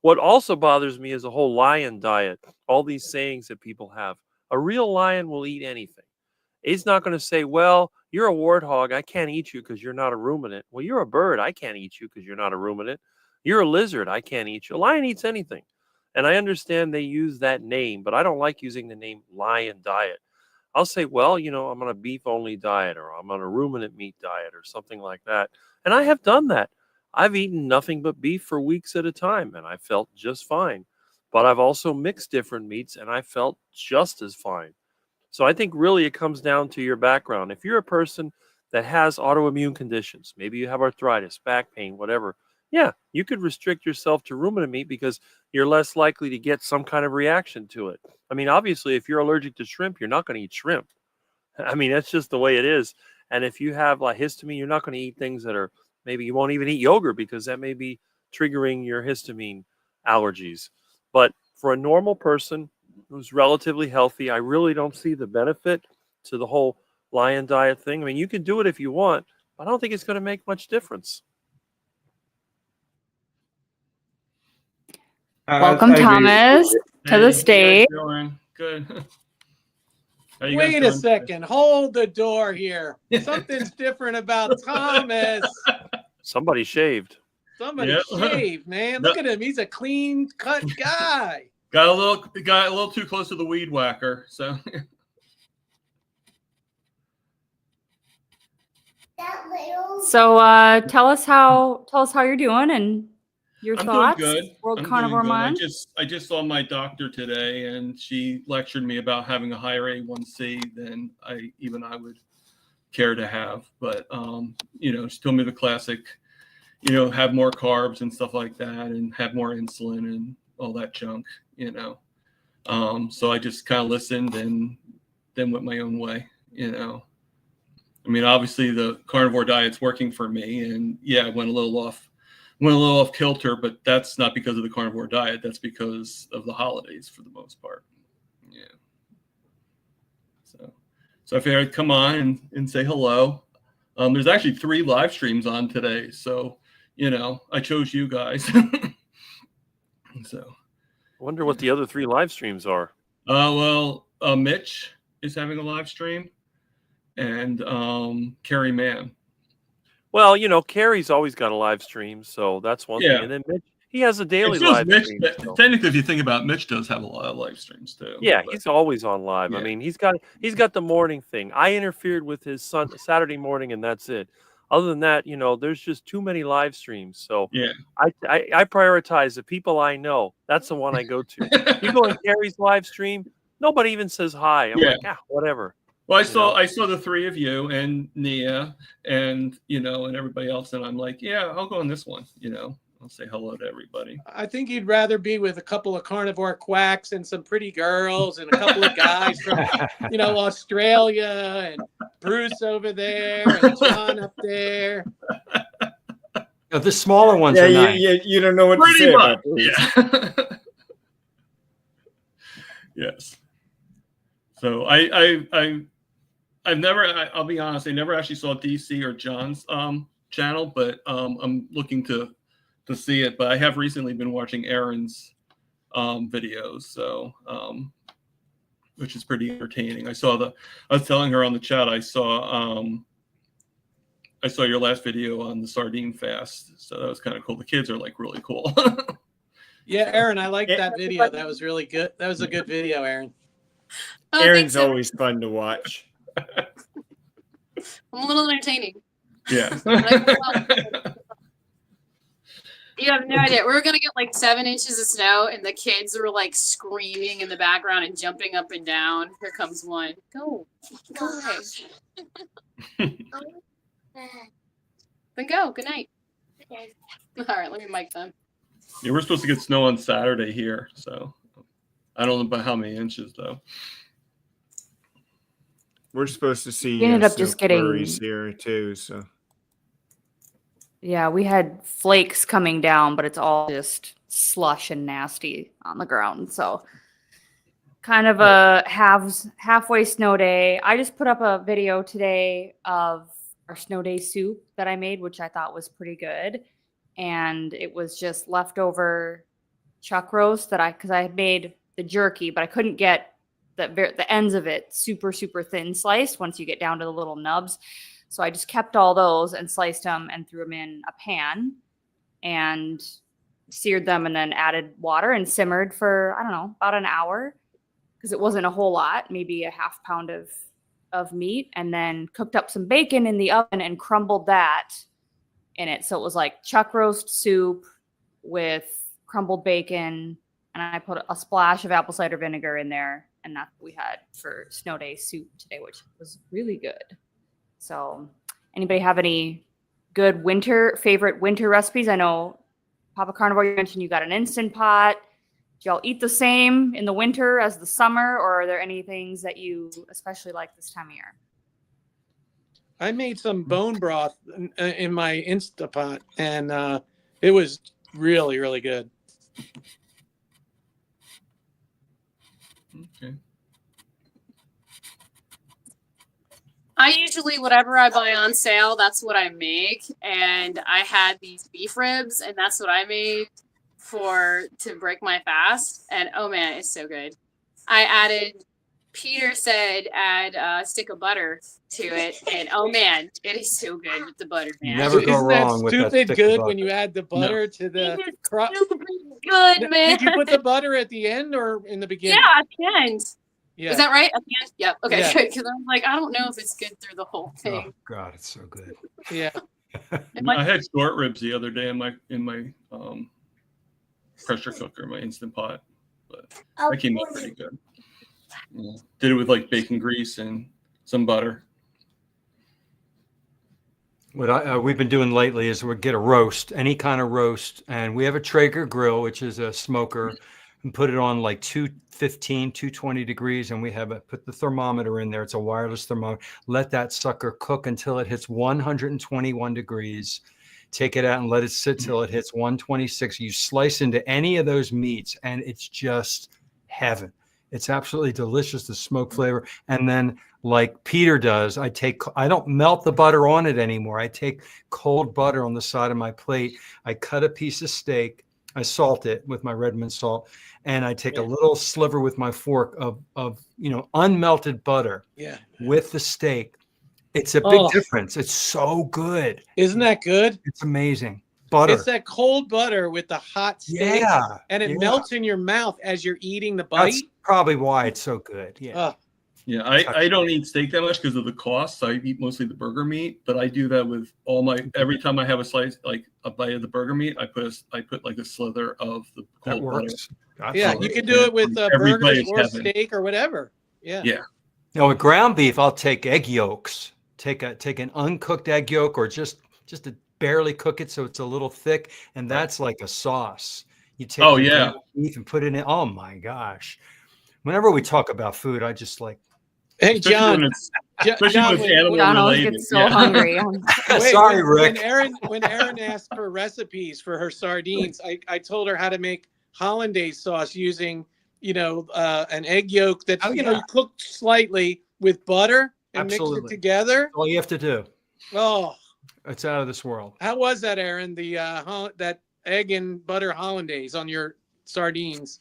What also bothers me is the whole lion diet, all these sayings that people have. A real lion will eat anything. He's not going to say, well, you're a warthog. I can't eat you because you're not a ruminant. Well, you're a bird. I can't eat you because you're not a ruminant. You're a lizard. I can't eat you. A lion eats anything. And I understand they use that name, but I don't like using the name lion diet. I'll say, well, I'm on a beef only diet, or I'm on a ruminant meat diet, or something like that. And I have done that. I've eaten nothing but beef for weeks at a time, and I felt just fine. But I've also mixed different meats, and I felt just as fine. So I think really it comes down to your background. If you're a person that has autoimmune conditions, maybe you have arthritis, back pain, whatever, yeah, you could restrict yourself to ruminant meat because you're less likely to get some kind of reaction to it. I mean, obviously, if you're allergic to shrimp, you're not going to eat shrimp. I mean, that's just the way it is. And if you have like histamine, you're not going to eat things that are, maybe you won't even eat yogurt because that may be triggering your histamine allergies. But for a normal person who's relatively healthy, I really don't see the benefit to the whole lion diet thing. I mean, you can do it if you want, but I don't think it's going to make much difference. Welcome, I agree with Thomas, you. to the Hey, how you guys stage. doing? Good. How you guys Wait a doing? second. Hold the door here. Something's different about Thomas. Somebody shaved. Somebody Yeah. shaved, man. Look at him. He's a clean cut guy. Got a little too close to the weed whacker. So So tell us how you're doing and your I'm thoughts. doing good. World I'm Carnivore doing good. Month. I just saw my doctor today, and she lectured me about having a higher A1C than I would care to have. But she told me the classic, have more carbs and stuff like that, and have more insulin and all that junk. So I just kind of listened and then went my own way. I mean, obviously the carnivore diet's working for me, and yeah, I went a little off kilter, but that's not because of the carnivore diet. That's because of the holidays for the most part. Yeah. So I figured I'd come on and say hello. There's actually 3 live streams on today, so I chose you guys. So I wonder what the other 3 live streams are. Mitch is having a live stream, and Carrie Mann. Well, Carrie's always got a live stream, so that's one thing. And then Mitch, he has a daily live stream. So. Technically, if you think about it, Mitch does have a lot of live streams too. Yeah, he's always on live. Yeah. I mean, he's got the morning thing. I interfered with his Saturday morning, and that's it. Other than that, there's just too many live streams. So yeah, I prioritize the people I know. That's the one I go to. You go on Carrie's live stream, nobody even says hi. I'm like, whatever. Well, I saw the 3 of you and Nia and and everybody else, and I'm like, yeah, I'll go on this one. I'll say hello to everybody. I think you'd rather be with a couple of carnivore quacks and some pretty girls and a couple of guys from Australia and Bruce over there and John up there. The smaller ones are nice. You don't know what Pretty to say much. about Bruce. Yeah. Yes. So I'll be honest, I never actually saw DC or John's channel, but I'm looking to see it. But I have recently been watching Erin's videos, so which is pretty entertaining. I was telling her on the chat, I saw your last video on the sardine fast, so that was kind of cool. The kids are like really cool. Yeah, Erin, I liked that video. That was really good. That was a good video, Erin. Oh, Erin's thanks, always fun to watch. I'm a little entertaining. Yeah. You have no idea. We were gonna get like 7 inches of snow, and the kids were like screaming in the background and jumping up and down. Here comes one. Go away. Then go. Good night. All right, let me mic them. Yeah, we're supposed to get snow on Saturday here, so I don't know about how many inches though. We're supposed to see We ended up just getting flurries here too. So yeah, we had flakes coming down, but it's all just slush and nasty on the ground. So kind of a halfway snow day. I just put up a video today of our snow day soup that I made, which I thought was pretty good. And it was just leftover chuck roast because I had made the jerky, but I couldn't get the ends of it super, super thin sliced once you get down to the little nubs. So I just kept all those and sliced them and threw them in a pan and seared them and then added water and simmered for, I don't know, about an hour because it wasn't a whole lot, maybe a half pound of meat, and then cooked up some bacon in the oven and crumbled that in it. So it was like chuck roast soup with crumbled bacon, and I put a splash of apple cider vinegar in there, and that's what we had for snow day soup today, which was really good. So anybody have any good favorite winter recipes? I know Papa Carnivore, you mentioned you got an Instant Pot. Do y'all eat the same in the winter as the summer, or are there any things that you especially like this time of year? I made some bone broth in my Instapot, and it was really, really good. Okay. I usually, whatever I buy on sale, that's what I make. And I had these beef ribs, and that's what I made to break my fast. And oh man, it's so good. Peter said add a stick of butter to it, and oh man, it is so good with the butter, man. Never go Isn't that wrong with that stupid stick good of when you butter. add the butter to the It is crust? super good, man. Did you put the butter at the end or in the beginning? Yeah, at the end. Yeah. Is that right? At the end? Yep. Okay, Yeah. good. Because I'm like, I don't know if it's good through the whole thing. Oh God, it's so good. Yeah. I had short ribs the other day in my pressure cooker, my Instant Pot, but that came out pretty good. Yeah. Did it with like bacon grease and some butter. What we've been doing lately is we get a roast, any kind of roast, and we have a Traeger grill, which is a smoker, and put it on like 215, 220 degrees, and we put the thermometer in there. It's a wireless thermometer. Let that sucker cook until it hits 121 degrees. Take it out and let it sit till it hits 126. You slice into any of those meats, and it's just heaven. It's absolutely delicious, the smoke flavor. And then like Peter does, I don't melt the butter on it anymore. I take cold butter on the side of my plate. I cut a piece of steak. I salt it with my Redmond salt. And I take a little sliver with my fork of unmelted butter with the steak. It's a big difference. It's so good. Isn't that good? It's amazing. Butter. It's that cold butter with the hot steak, and it melts in your mouth as you're eating the bite. That's probably why it's so good. Yeah. Yeah, I don't eat steak that much because of the cost. So I eat mostly the burger meat, but I do that with every time I have a slice, like a bite of the burger meat, I put like a slither of the cold butter. Yeah, you can do it with burgers or steak or whatever. Yeah. Yeah. Now with ground beef, I'll take egg yolks. Take an uncooked egg yolk, or just to barely cook it so it's a little thick, and that's like a sauce. You take beef and put it in. Oh my gosh! Whenever we talk about food, I just like. Hey John, John always gets so hungry. Sorry, Rick. When Erin asked for recipes for her sardines, I told her how to make hollandaise sauce using an egg yolk that you cooked slightly with butter and mix it together. All you have to do. Oh, it's out of this world. How was that, Erin? That egg and butter hollandaise on your sardines?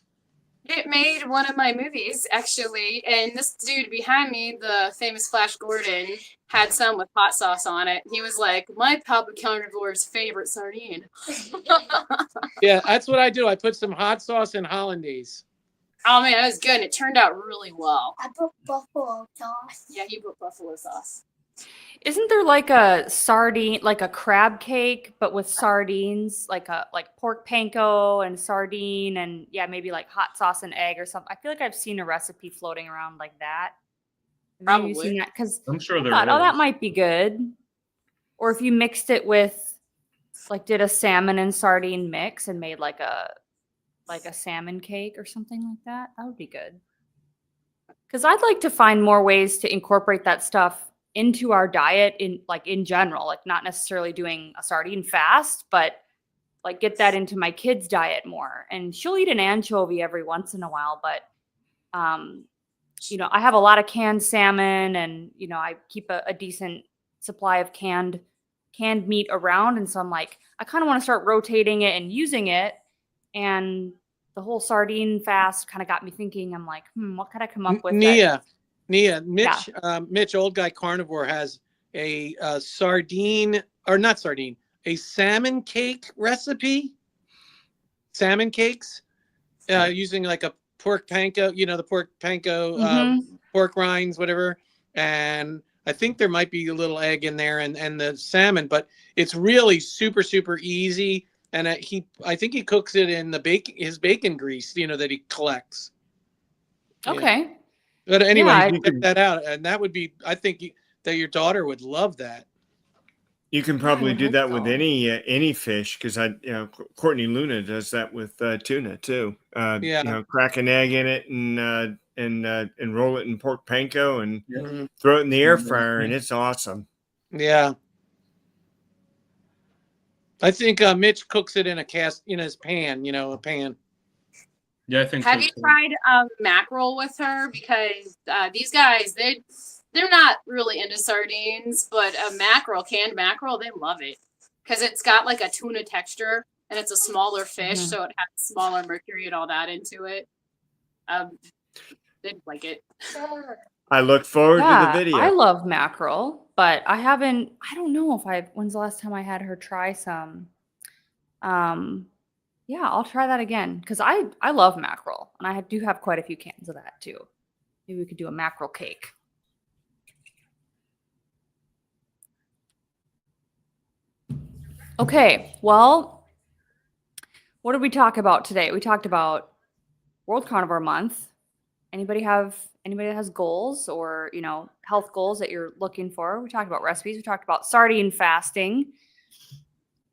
It made one of my movies, actually. And this dude behind me, the famous Flash Gordon, had some with hot sauce on it. He was like, my Papa Carnivore's favorite sardine. Yeah, that's what I do. I put some hot sauce in hollandaise. Oh, man, it was good. And it turned out really well. I put buffalo sauce. Yeah, he put buffalo sauce. Isn't there like a sardine, like a crab cake, but with sardines, like pork panko and sardine, and maybe like hot sauce and egg or something? I feel like I've seen a recipe floating around like that. Probably. Because I'm sure there thought, is. that might be good. Or if you mixed it with, did a salmon and sardine mix and made like a salmon cake or something like that, that would be good. Because I'd like to find more ways to incorporate that stuff into our diet in general, not necessarily doing a sardine fast, but get that into my kids' diet more. And she'll eat an anchovy every once in a while, but I have a lot of canned salmon, and I keep a decent supply of canned meat around, and so I'm like, I kind of want to start rotating it and using it, and the whole sardine fast kind of got me thinking. I'm like, what could I come up with? Nia, Yeah. Mitch, old guy carnivore, has a sardine, or not sardine, a salmon cake recipe. Salmon cakes, using like a pork panko, the pork panko, pork rinds, whatever. And I think there might be a little egg in there and the salmon, but it's really super, super easy. And I think he cooks it in his bacon grease, that he collects. Okay. Yeah. But anyway, Yeah, you check that out. And that would be, I think that your daughter would love that. You can probably do that with any fish, because Courtney Luna does that with tuna too. Crack an egg in it and roll it in pork panko and throw it in the air fryer, and it's awesome. Yeah. I think Mitch cooks it in a his pan, a pan. Yeah, I think. Have you tried mackerel with her? Because these guys, they're not really into sardines, but canned mackerel, they love it because it's got like a tuna texture and it's a smaller fish, so it has smaller mercury and all that into it. They'd like it. I look forward to the video. I love mackerel, but I don't know when's the last time I had her try some. Yeah, I'll try that again because I love mackerel and I do have quite a few cans of that too. Maybe we could do a mackerel cake. Okay, well, what did we talk about today? We talked about World Carnivore Month. Anybody that has goals or, health goals that you're looking for? We talked about recipes. We talked about sardine fasting,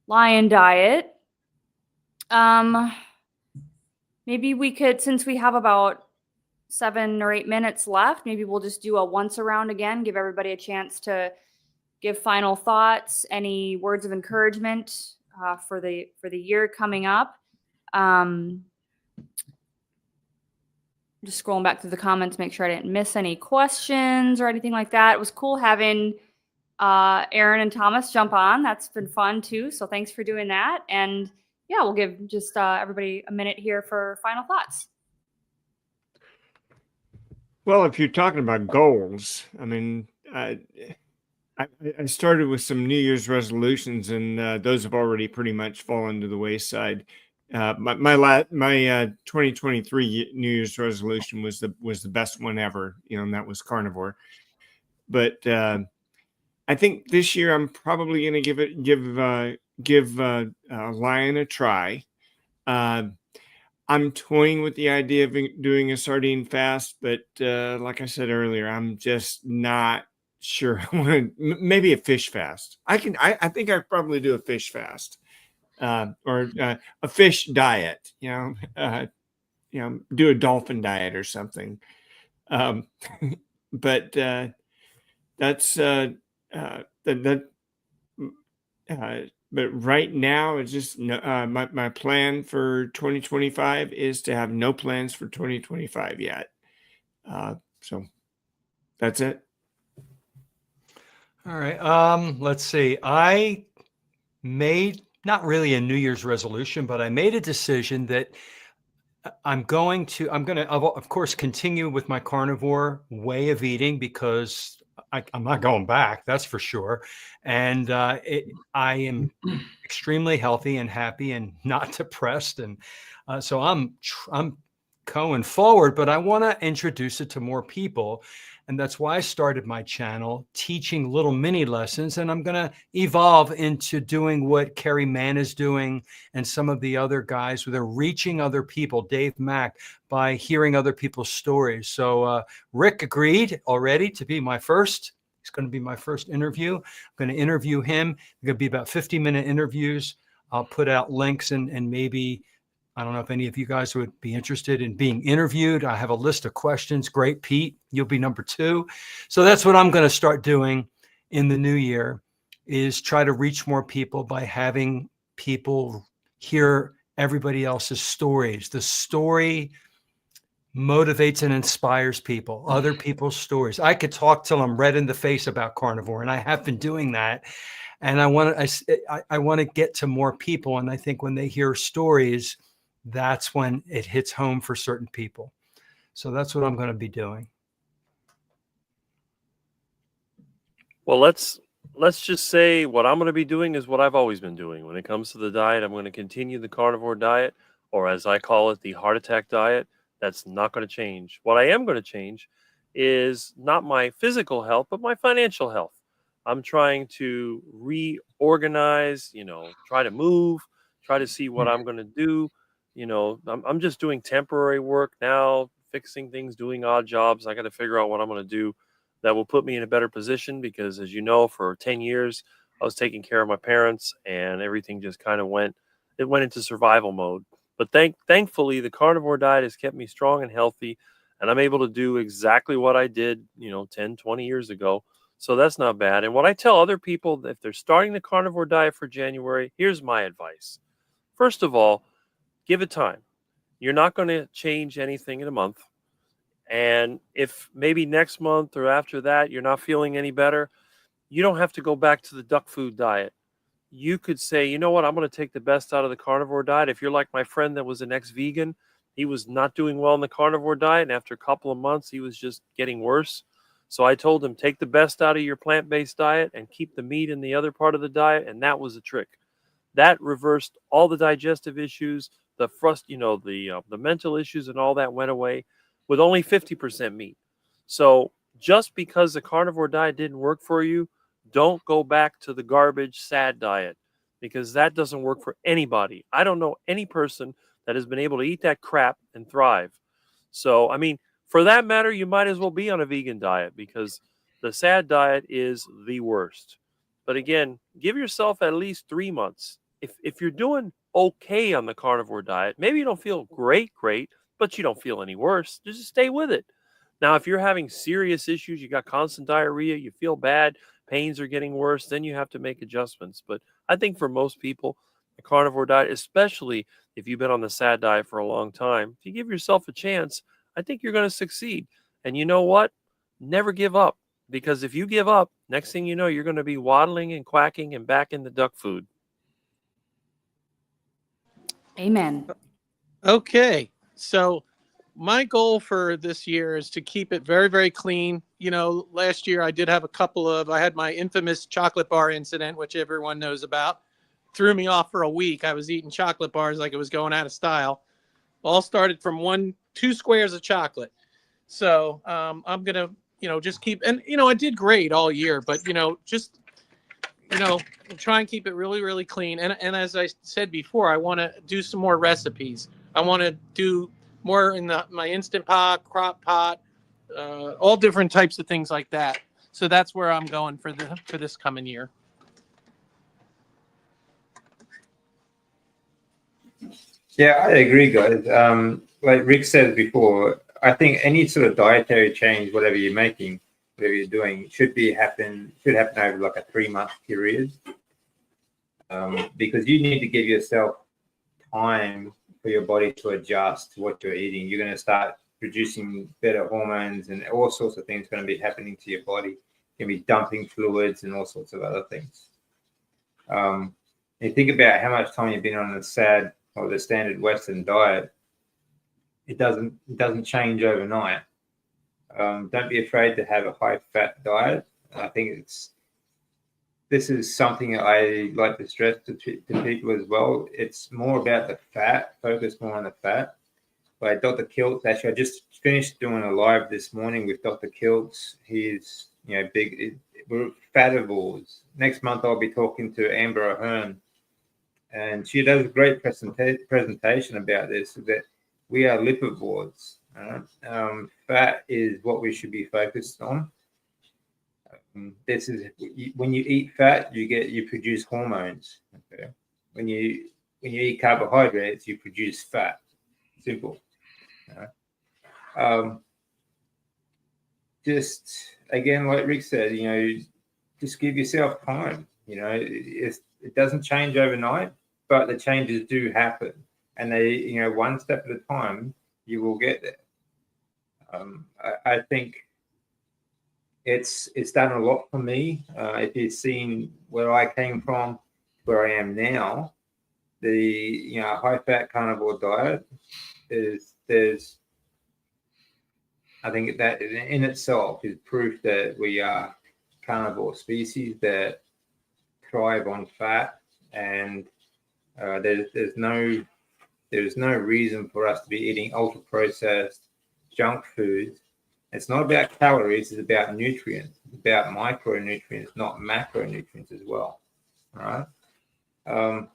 lion diet. Maybe we could, since we have about 7 or 8 minutes left, maybe we'll just do a once around again, give everybody a chance to give final thoughts, any words of encouragement for the year coming up. Just scrolling back through the comments, make sure I didn't miss any questions or anything like that. It was cool having Aaron and Thomas jump on. That's been fun too. So thanks for doing that. And yeah, we'll give just everybody a minute here for final thoughts. Well, if you're talking about goals, I mean, I started with some New Year's resolutions, and those have already pretty much fallen to the wayside. My 2023 New Year's resolution was the best one ever, and that was carnivore. But I think this year I'm probably going to give lion a try. I'm toying with the idea of doing a sardine fast, but like I said earlier, I'm just not sure. I want to maybe a fish fast. I think I'd probably do a fish fast, or a fish diet. Do a dolphin diet or something. But that's that. But right now, it's just my plan for 2025 is to have no plans for 2025 yet. So that's it. All right. Let's see. I made not really a New Year's resolution, but I made a decision that I'm going to, of course, continue with my carnivore way of eating because I'm not going back. That's for sure. And I am extremely healthy and happy and not depressed. And so I'm going forward, but I want to introduce it to more people. And that's why I started my channel, teaching little mini lessons. And I'm going to evolve into doing what Kerry Mann is doing and some of the other guys where they're reaching other people, Dave Mack, by hearing other people's stories. So Rick agreed already to be my first. He's going to be my first interview. I'm going to interview him. They're going to be about 50-minute interviews. I'll put out links and maybe, I don't know if any of you guys would be interested in being interviewed. I have a list of questions. Great, Pete. You'll be number 2. So that's what I'm going to start doing in the new year, is try to reach more people by having people hear everybody else's stories. The story motivates and inspires people, other people's stories. I could talk till I'm red in the face about carnivore, and I have been doing that. And I want to get to more people. And I think when they hear stories, that's when it hits home for certain people. So that's what I'm going to be doing. Well, let's just say what I'm going to be doing is what I've always been doing. When it comes to the diet, I'm going to continue the carnivore diet, or as I call it, the heart attack diet. That's not going to change. What I am going to change is not my physical health, but my financial health. I'm trying to reorganize, try to move, try to see what I'm going to do. I'm just doing temporary work now, fixing things, doing odd jobs. I got to figure out what I'm going to do that will put me in a better position because, as you know, for 10 years, I was taking care of my parents and everything just kind of went into survival mode. But thankfully, the carnivore diet has kept me strong and healthy, and I'm able to do exactly what I did, 10, 20 years ago. So that's not bad. And what I tell other people, if they're starting the carnivore diet for January, here's my advice. First of all, give it time. You're not going to change anything in a month. And if maybe next month or after that you're not feeling any better, you don't have to go back to the duck food diet. You could say, you know what, I'm going to take the best out of the carnivore diet. If you're like my friend that was an ex-vegan, he was not doing well in the carnivore diet, and after a couple of months, he was just getting worse. So I told him, take the best out of your plant-based diet and keep the meat in the other part of the diet, and that was the trick. That reversed all the digestive issues, the mental issues, and all that went away with only 50% meat. So just because the carnivore diet didn't work for you, don't go back to the garbage, sad diet, because that doesn't work for anybody. I don't know any person that has been able to eat that crap and thrive. So, I mean, for that matter, you might as well be on a vegan diet because the sad diet is the worst. But again, give yourself at least 3 months. If you're doing okay on the carnivore diet, maybe you don't feel great, but you don't feel any worse, just stay with it. Now, if you're having serious issues, you got constant diarrhea, you feel bad, pains are getting worse, then you have to make adjustments. But I think for most people, the carnivore diet, especially if you've been on the SAD diet for a long time, if you give yourself a chance, I think you're going to succeed. And you know what? Never give up. Because if you give up, next thing you know, you're going to be waddling and quacking and back in the duck food. Amen. Okay. So my goal for this year is to keep it very, very clean. Last year I did have I had my infamous chocolate bar incident, which everyone knows about. Threw me off for a week. I was eating chocolate bars like it was going out of style. All started from 2 squares of chocolate. So I'm going to, just keep, and, I did great all year, but, just, try and keep it really, really clean. And as I said before, I want to do some more recipes. I want to do more in my Instant Pot, Crock Pot, all different types of things like that. So that's where I'm going for this coming year. Yeah, I agree, guys. Like Rick said before, I think any sort of dietary change, whatever you're making, whatever you're doing, should happen over like a 3-month period. Because you need to give yourself time for your body to adjust to what you're eating. You're going to start producing better hormones, and all sorts of things going to be happening to your body. You're going to be dumping fluids and all sorts of other things. You think about how much time you've been on the SAD or the standard Western diet. It doesn't change overnight. Don't be afraid to have a high-fat diet. I think this is something I like to stress to people as well. It's more about the fat, focus more on the fat. By Dr. Kiltz, actually, I just finished doing a live this morning with Dr. Kiltz. He's, we're fativores. Next month, I'll be talking to Amber Ahern, and she does a great presentation about this, that we are lipivores. Fat is what we should be focused on. This is when you eat fat, you produce hormones. Okay, when you eat carbohydrates, you produce fat. Simple. Just again, like Rick said, just give yourself time. It doesn't change overnight, but the changes do happen, and they, one step at a time, you will get there. I think it's done a lot for me. If you've seen where I came from, where I am now, the high fat carnivore diet there's I think that in itself is proof that we are carnivore species that thrive on fat, and there's no reason for us to be eating ultra processed junk foods. It's not about calories, it's about nutrients. It's about micronutrients, not macronutrients as well. All right.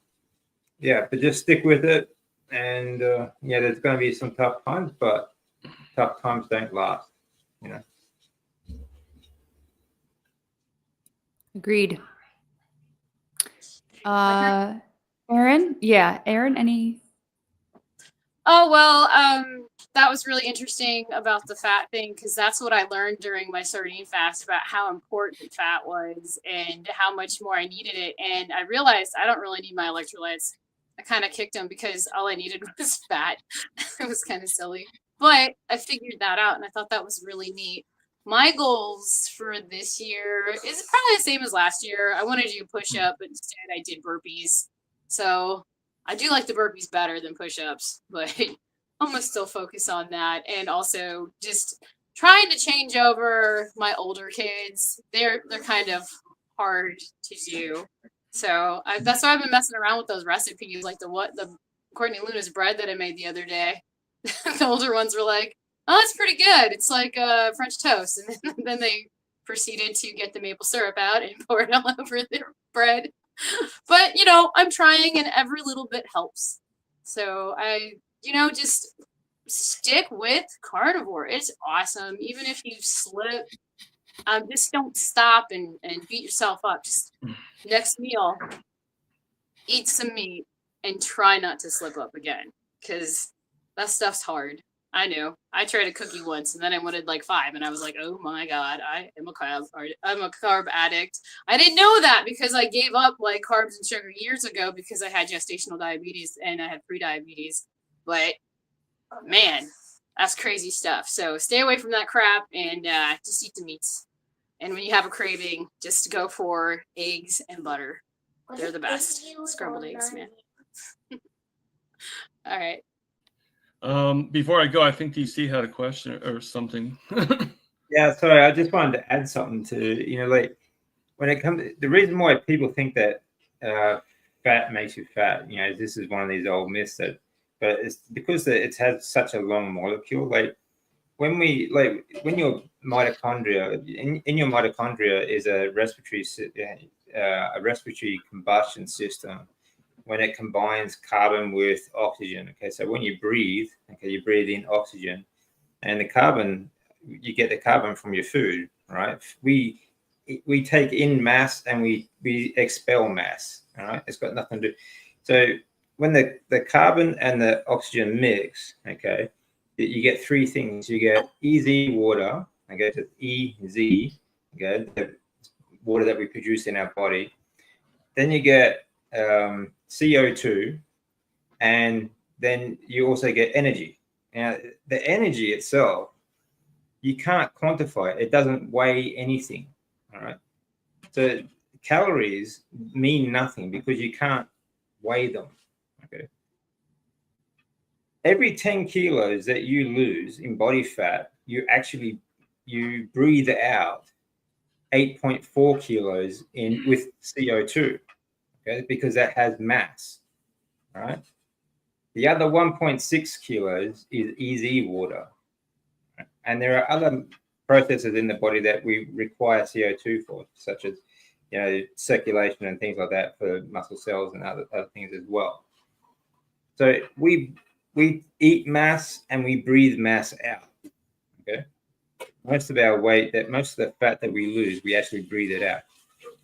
Yeah, but just stick with it. And yeah, there's going to be some tough times, but tough times don't last, you know. Agreed. Aaron? Yeah, Aaron, any? Oh, well, that was really interesting about the fat thing, because that's what I learned during my sardine fast about how important fat was and how much more I needed it. And I realized I don't really need my electrolytes. I kind of kicked them because all I needed was fat. It was kind of silly. But I figured that out, and I thought that was really neat. My goals for this year is probably the same as last year. I wanted to do push-up, but instead I did burpees. So I do like the burpees better than push-ups, but I'm gonna still focus on that. And also just trying to change over my older kids. They're kind of hard to do. So that's why I've been messing around with those recipes, like the Courtney Luna's bread that I made the other day. The older ones were like, "Oh, it's pretty good. It's like French toast," and then they proceeded to get the maple syrup out and pour it all over their bread. But I'm trying, and every little bit helps. So I just stick with carnivore. It's awesome. Even if you slip, just don't stop and beat yourself up. Just next meal, eat some meat and try not to slip up again, because that stuff's hard. I know. I tried a cookie once, and then I wanted like 5, and I was like, "Oh my god, I'm a carb addict." I didn't know that because I gave up like carbs and sugar years ago because I had gestational diabetes and I had pre-diabetes. But man, that's crazy stuff. So stay away from that crap and just eat the meats. And when you have a craving, just go for eggs and butter. They're the best. Scrambled eggs, man. All right. Before I go, I think DC had a question or something. Yeah, sorry, I just wanted to add something to, like when it comes, the reason why people think that fat makes you fat, this is one of these old myths but it's because it has such a long molecule. Like when your mitochondria, in your mitochondria is a respiratory combustion system when it combines carbon with oxygen. Okay, so when you breathe, you breathe in oxygen, and the carbon, you get the carbon from your food, right? We take in mass and we expel mass. All right, it's got nothing to do. So when the carbon and the oxygen mix, okay, you get 3 things. You get EZ water, okay, so EZ, okay, the water that we produce in our body. Then you get CO2, and then you also get energy. Now, the energy itself, you can't quantify it. It doesn't weigh anything, all right? So calories mean nothing because you can't weigh them, okay? Every 10 kilos that you lose in body fat, you breathe out 8.4 kilos with CO2, okay? Because that has mass, all right? The other 1.6 kilos is EZ water. And there are other processes in the body that we require CO2 for, such as circulation and things like that for muscle cells and other things as well. So we eat mass and we breathe mass out. Okay, most of the fat that we lose, we actually breathe it out,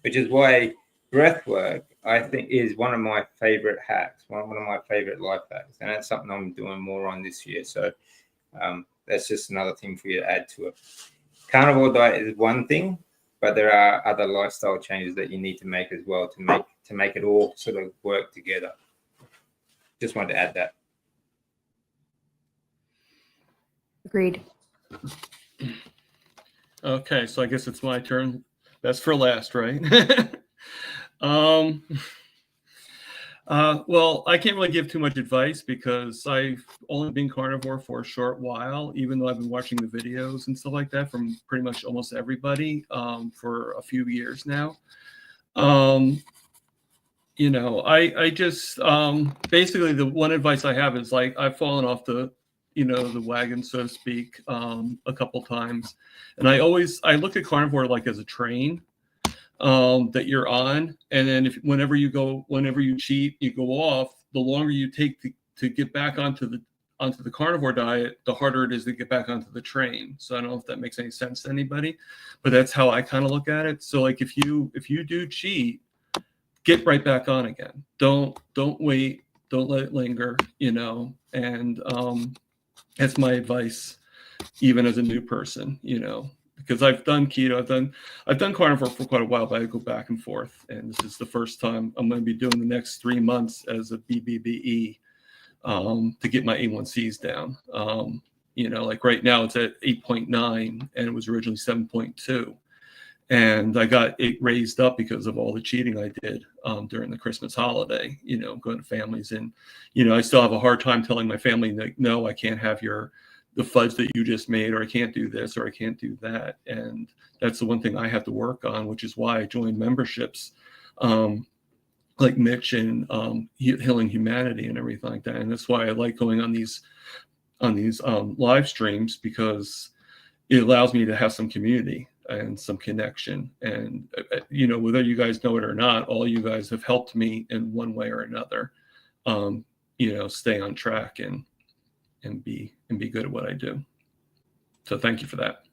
which is why breath work, I think, is one of my favorite hacks, one of my favorite life hacks, and that's something I'm doing more on this year. So that's just another thing for you to add to it. Carnivore diet is one thing, but there are other lifestyle changes that you need to make as well to make it all sort of work together. Just wanted to add that. Agreed. Okay, so I guess it's my turn. That's for last, right? Well, I can't really give too much advice because I've only been carnivore for a short while, even though I've been watching the videos and stuff like that from pretty much almost everybody for a few years now. I just basically the one advice I have is like I've fallen off the the wagon, so to speak, a couple times, and I look at carnivore like as a train that you're on, and then whenever you cheat, you go off. The longer you take to get back onto the carnivore diet, the harder it is to get back onto the train. So I don't know if that makes any sense to anybody, but that's how I kind of look at it. So like if you do cheat, get right back on again. Don't wait. Don't let it linger. And that's my advice, even as a new person. Because I've done keto, I've done carnivore for quite a while, but I go back and forth. And this is the first time I'm going to be doing the next 3 months as a BBBE to get my A1Cs down. Like right now it's at 8.9 and it was originally 7.2. And I got it raised up because of all the cheating I did during the Christmas holiday, going to families. And, I still have a hard time telling my family, like, no, I can't have the fudge that you just made, or I can't do this, or I can't do that. And that's the one thing I have to work on, which is why I joined memberships like Mitch and Healing Humanity and everything like that. And that's why I like going on these live streams, because it allows me to have some community and some connection. And whether you guys know it or not, all you guys have helped me in one way or another stay on track and be good at what I do. So thank you for that.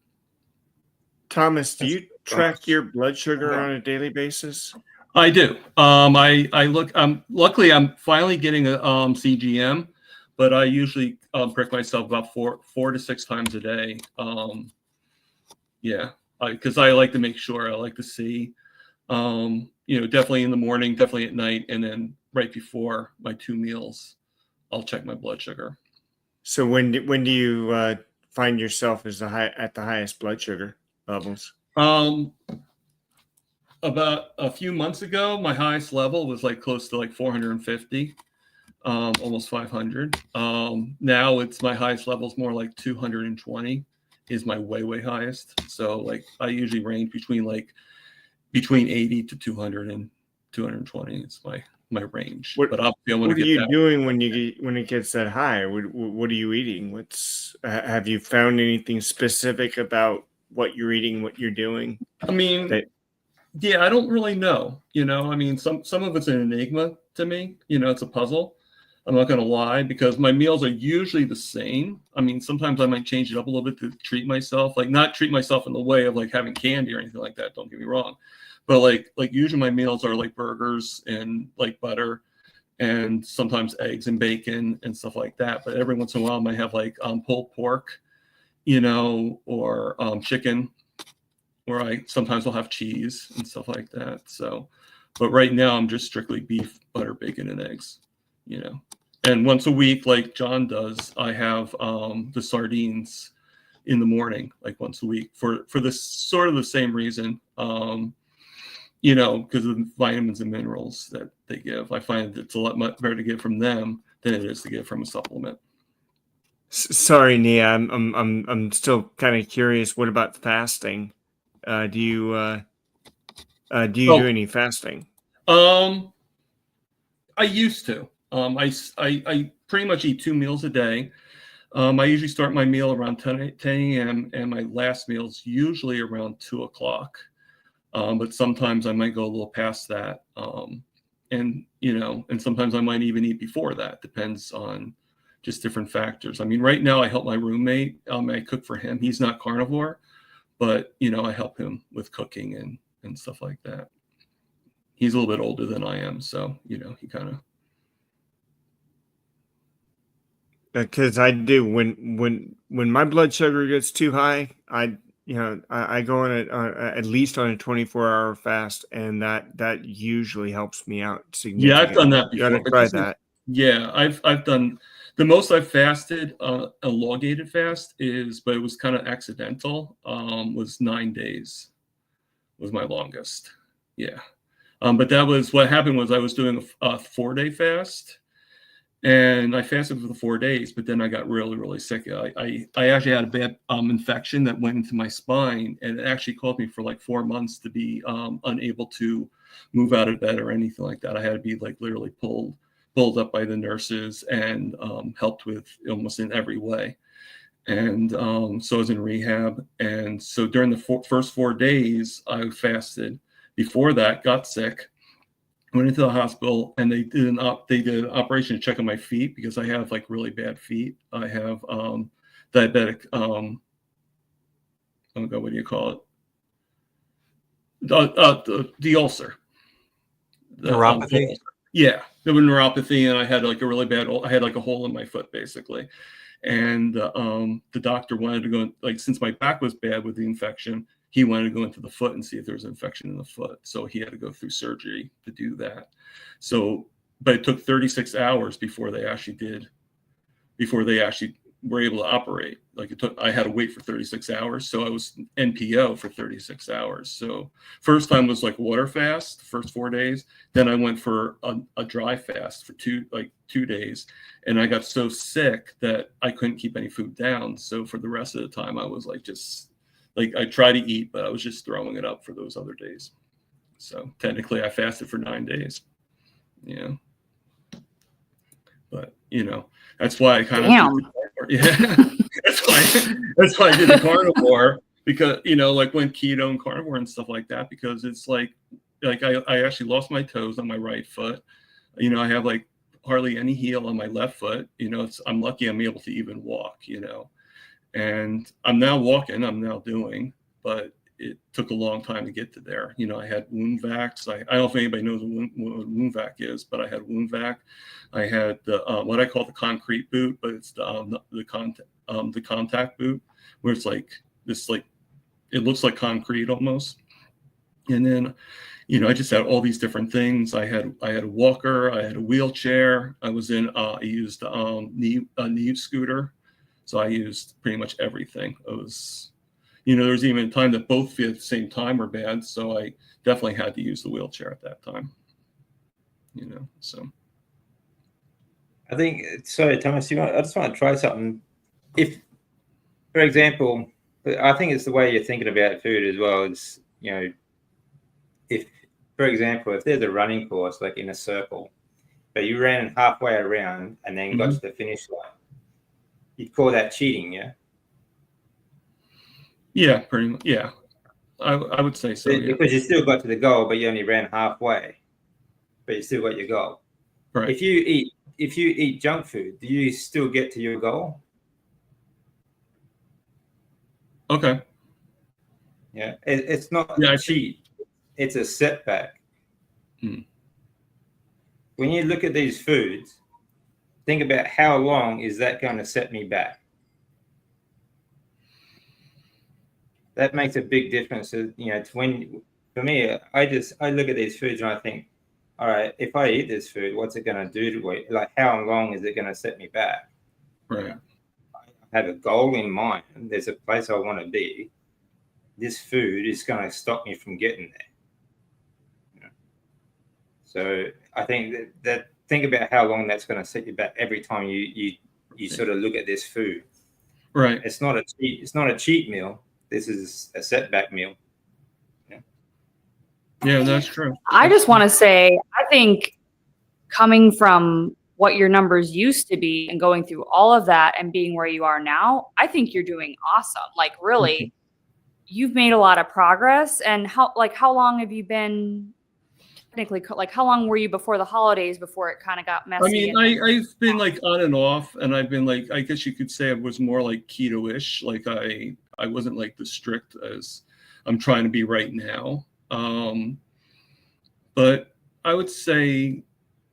Thomas, do you track your blood sugar on a daily basis? I do. I look. Luckily, I'm finally getting a CGM, but I usually prick myself about four to 6 times a day. Because I like to make sure. I like to see, definitely in the morning, definitely at night, and then right before my 2 meals, I'll check my blood sugar. So when do you find yourself at the highest blood sugar levels? About a few months ago, my highest level was like close to like 450, almost 500. Now it's my highest level is more like 220 is my way highest. So like I usually range between 80 to 200 and 220 is my range. What are you doing when it gets that high? What are you eating? Have you found anything specific about what you're eating, what you're doing? I mean, I don't really know. I mean, some of it's an enigma to me. It's a puzzle. I'm not going to lie, because my meals are usually the same. I mean, sometimes I might change it up a little bit to treat myself, like not treat myself in the way of like having candy or anything like that. Don't get me wrong. But like usually my meals are like burgers and like butter and sometimes eggs and bacon and stuff like that. But every once in a while I might have like pulled pork, or chicken, or I sometimes will have cheese and stuff like that. So, but right now I'm just strictly beef, butter, bacon, and eggs, And once a week, like John does, I have the sardines in the morning, like once a week for this sort of the same reason. Because of the vitamins and minerals that they give. I find it's a lot much better to get from them than it is to get from a supplement. Sorry, Nia, I'm still kind of curious. What about fasting? Do you do any fasting? I used to. I pretty much eat 2 meals a day. I usually start my meal around 10 a.m. and my last meal is usually around 2 o'clock. But sometimes I might go a little past that. And sometimes I might even eat before that. Depends on just different factors. I mean, right now I help my roommate. I cook for him. He's not carnivore, but, I help him with cooking and stuff like that. He's a little bit older than I am. So, he kind of. Because I do when my blood sugar gets too high, I go on at least on a 24-hour fast, and that usually helps me out significantly. Yeah, I've done that before. You gotta try that. Yeah, I've done the most I've fasted elongated fast but it was kind of accidental. Was 9 days was my longest. Yeah, But that was what happened. Was I was doing a 4-day fast, and I fasted for the 4 days, but then I got really, really sick. I actually had a bad infection that went into my spine, and it actually caused me for like 4 months to be unable to move out of bed or anything like that. I had to be like literally pulled up by the nurses and helped with almost in every way. And so I was in rehab. And so during the first 4 days, I fasted. Before that, got sick, went into the hospital, and they did an operation to check on my feet because I have like really bad feet. I have diabetic. Oh God, what do you call it? The ulcer. Neuropathy. Yeah, there was neuropathy, and I had like a really bad. I had like a hole in my foot basically, and the doctor wanted to go, like, since my back was bad with the infection, he wanted to go into the foot and see if there was an infection in the foot. So he had to go through surgery to do that. So, but it took 36 hours before they actually were able to operate. Like I had to wait for 36 hours. So I was NPO for 36 hours. So first time was like water fast, first 4 days. Then I went for a dry fast for 2 days. And I got so sick that I couldn't keep any food down. So for the rest of the time, I was like, just like, I tried to eat, but I was just throwing it up for those other days. So technically I fasted for 9 days. Yeah. But that's why I kind of that's why I did the carnivore, because like went keto and carnivore and stuff like that, because it's like I actually lost my toes on my right foot. I have like hardly any heel on my left foot. I'm lucky I'm able to even walk, and I'm now walking, I'm now doing, but it took a long time to get to there. I had wound vacs. I don't know if anybody knows what wound vac is, but I had wound vac. I had the what I call the concrete boot, but it's the contact boot, where it's like this, like it looks like concrete almost. And then, I just had all these different things. I had a walker, I had a wheelchair. I used a knee scooter, so I used pretty much everything. It was. There was even a time that both feet at the same time were bad, so I definitely had to use the wheelchair at that time. So. I think, sorry, Thomas, I just want to try something. If, for example, I think it's the way you're thinking about food as well. It's, if, for example, if there's a running course, like in a circle, but you ran halfway around and then got to the finish line, you'd call that cheating, yeah? Yeah, pretty much. Yeah, I would say so. Yeah. Because you still got to the goal, but you only ran halfway, but you still got your goal. Right. If you eat junk food, do you still get to your goal? Okay. Yeah, it's not a cheat; it's a setback. Hmm. When you look at these foods, think about how long is that going to set me back. That makes a big difference. To when, for me, I look at these foods and I think, all right, if I eat this food, what's it going to do to me? Like, how long is it going to set me back? Right. I have a goal in mind. There's a place I want to be. This food is going to stop me from getting there. So I think that think about how long that's going to set you back every time you sort of look at this food. Right. It's not a cheat meal. This is a setback meal. Yeah, that's true. I just want to say, I think coming from what your numbers used to be and going through all of that and being where you are now, I think you're doing awesome. Like, really, you've made a lot of progress. And how long have you been technically, like, how long were you before the holidays, before it kind of got messy? I mean, I've been like on and off, and I've been like, I guess you could say I was more like keto-ish. Like I wasn't like the strict as I'm trying to be right now. But I would say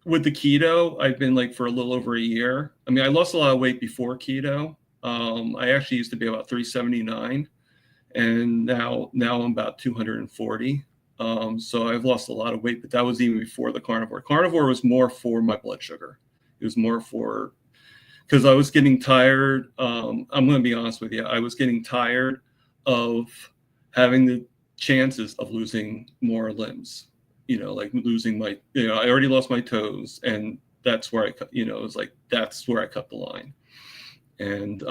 with the keto, I've been like for a little over a year. I mean, I lost a lot of weight before keto. I actually used to be about 379, and now I'm about 240. So I've lost a lot of weight, but that was even before the carnivore. Carnivore was more for my blood sugar. It was more for, because I was getting tired. I'm going to be honest with you. I was getting tired of having the chances of losing more limbs. like losing my, I already lost my toes, and that's where I cut, it was like, that's where I cut the line. And,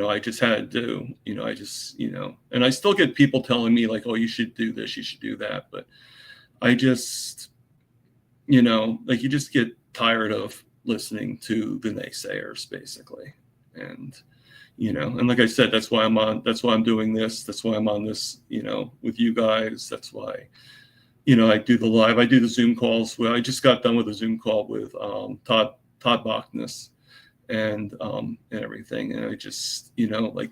I just had to, I just, and I still get people telling me like, oh, you should do this, you should do that. But I just, like, you just get tired of listening to the naysayers, basically. And, and like I said, that's why I'm doing this. That's why I'm on this, with you guys. That's why, I do the live, I do the Zoom calls. Well, I just got done with a Zoom call with Todd Bachnes and everything. And I just, like,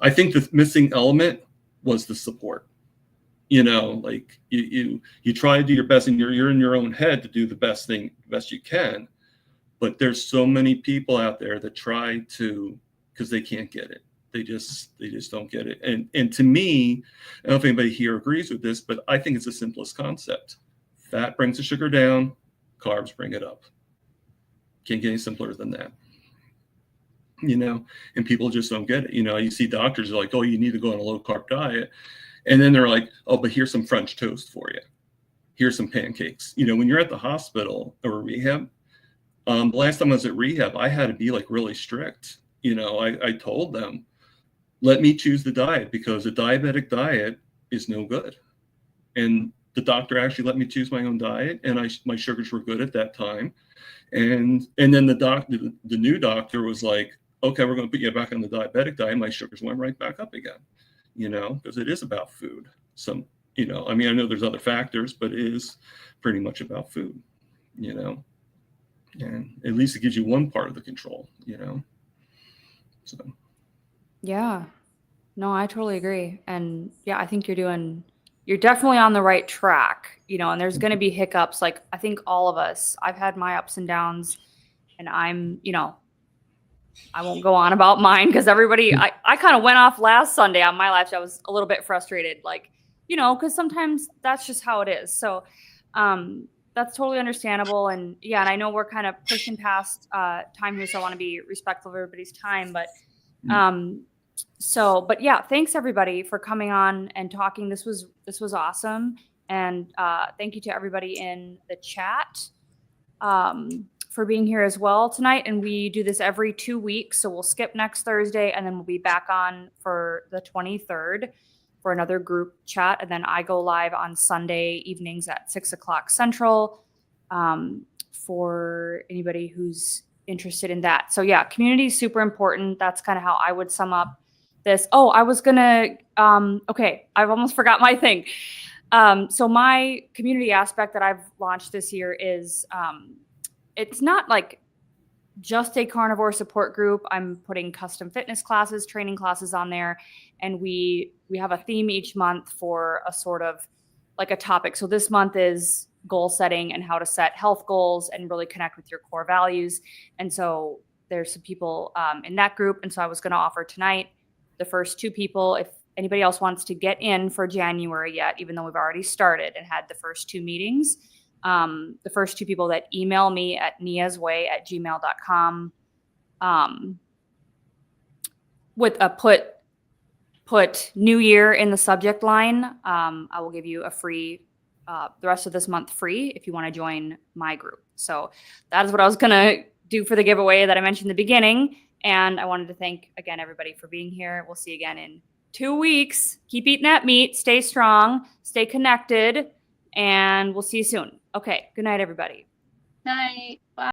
I think the missing element was the support. Like you try to do your best, and you're in your own head to do the best you can. But there's so many people out there that try to, because they can't get it. They just don't get it. And to me, I don't know if anybody here agrees with this, but I think it's the simplest concept. Fat brings the sugar down, carbs bring it up. Can't get any simpler than that. And people just don't get it. You see doctors are like, oh, you need to go on a low carb diet. And then they're like, oh, but here's some French toast for you. Here's some pancakes. When you're at the hospital or rehab, the last time I was at rehab, I had to be like really strict. I told them, let me choose the diet, because a diabetic diet is no good. And the doctor actually let me choose my own diet, and my sugars were good at that time. And then the new doctor was like, okay, we're going to put you back on the diabetic diet. My sugars went right back up again, because it is about food. I know there's other factors, but it is pretty much about food, and at least it gives you one part of the control, so. Yeah, no, I totally agree. And yeah, I think you're definitely on the right track, and there's going to be hiccups. Like, I think all of us, I've had my ups and downs, and I'm, I won't go on about mine, because everybody, I kind of went off last Sunday on my live show. I was a little bit frustrated, like, because sometimes that's just how it is. So, that's totally understandable. And yeah, and I know we're kind of pushing past time here, so I want to be respectful of everybody's time, but but yeah, thanks everybody for coming on and talking. This was awesome. And thank you to everybody in the chat for being here as well tonight. And we do this every 2 weeks. So we'll skip next Thursday, and then we'll be back on for the 23rd for another group chat. And then I go live on Sunday evenings at 6:00 Central for anybody who's interested in that. So yeah, community is super important. That's kind of how I would sum up this. Oh, I was gonna, okay, I've almost forgot my thing. So my community aspect that I've launched this year is, it's not like just a carnivore support group. I'm putting custom fitness classes, training classes on there. And we have a theme each month for a sort of like a topic. So this month is goal setting and how to set health goals and really connect with your core values. And so there's some people in that group. And so I was going to offer tonight the first 2 people, if anybody else wants to get in for January yet, even though we've already started and had the first 2 meetings, the first 2 people that email me at niasway@gmail.com with a put New Year in the subject line, I will give you a free, the rest of this month free if you want to join my group. So that is what I was going to do for the giveaway that I mentioned in the beginning. And I wanted to thank again everybody for being here. We'll see you again in 2 weeks. Keep eating that meat, stay strong, stay connected, and we'll see you soon. Okay, good night, everybody. Night. Bye.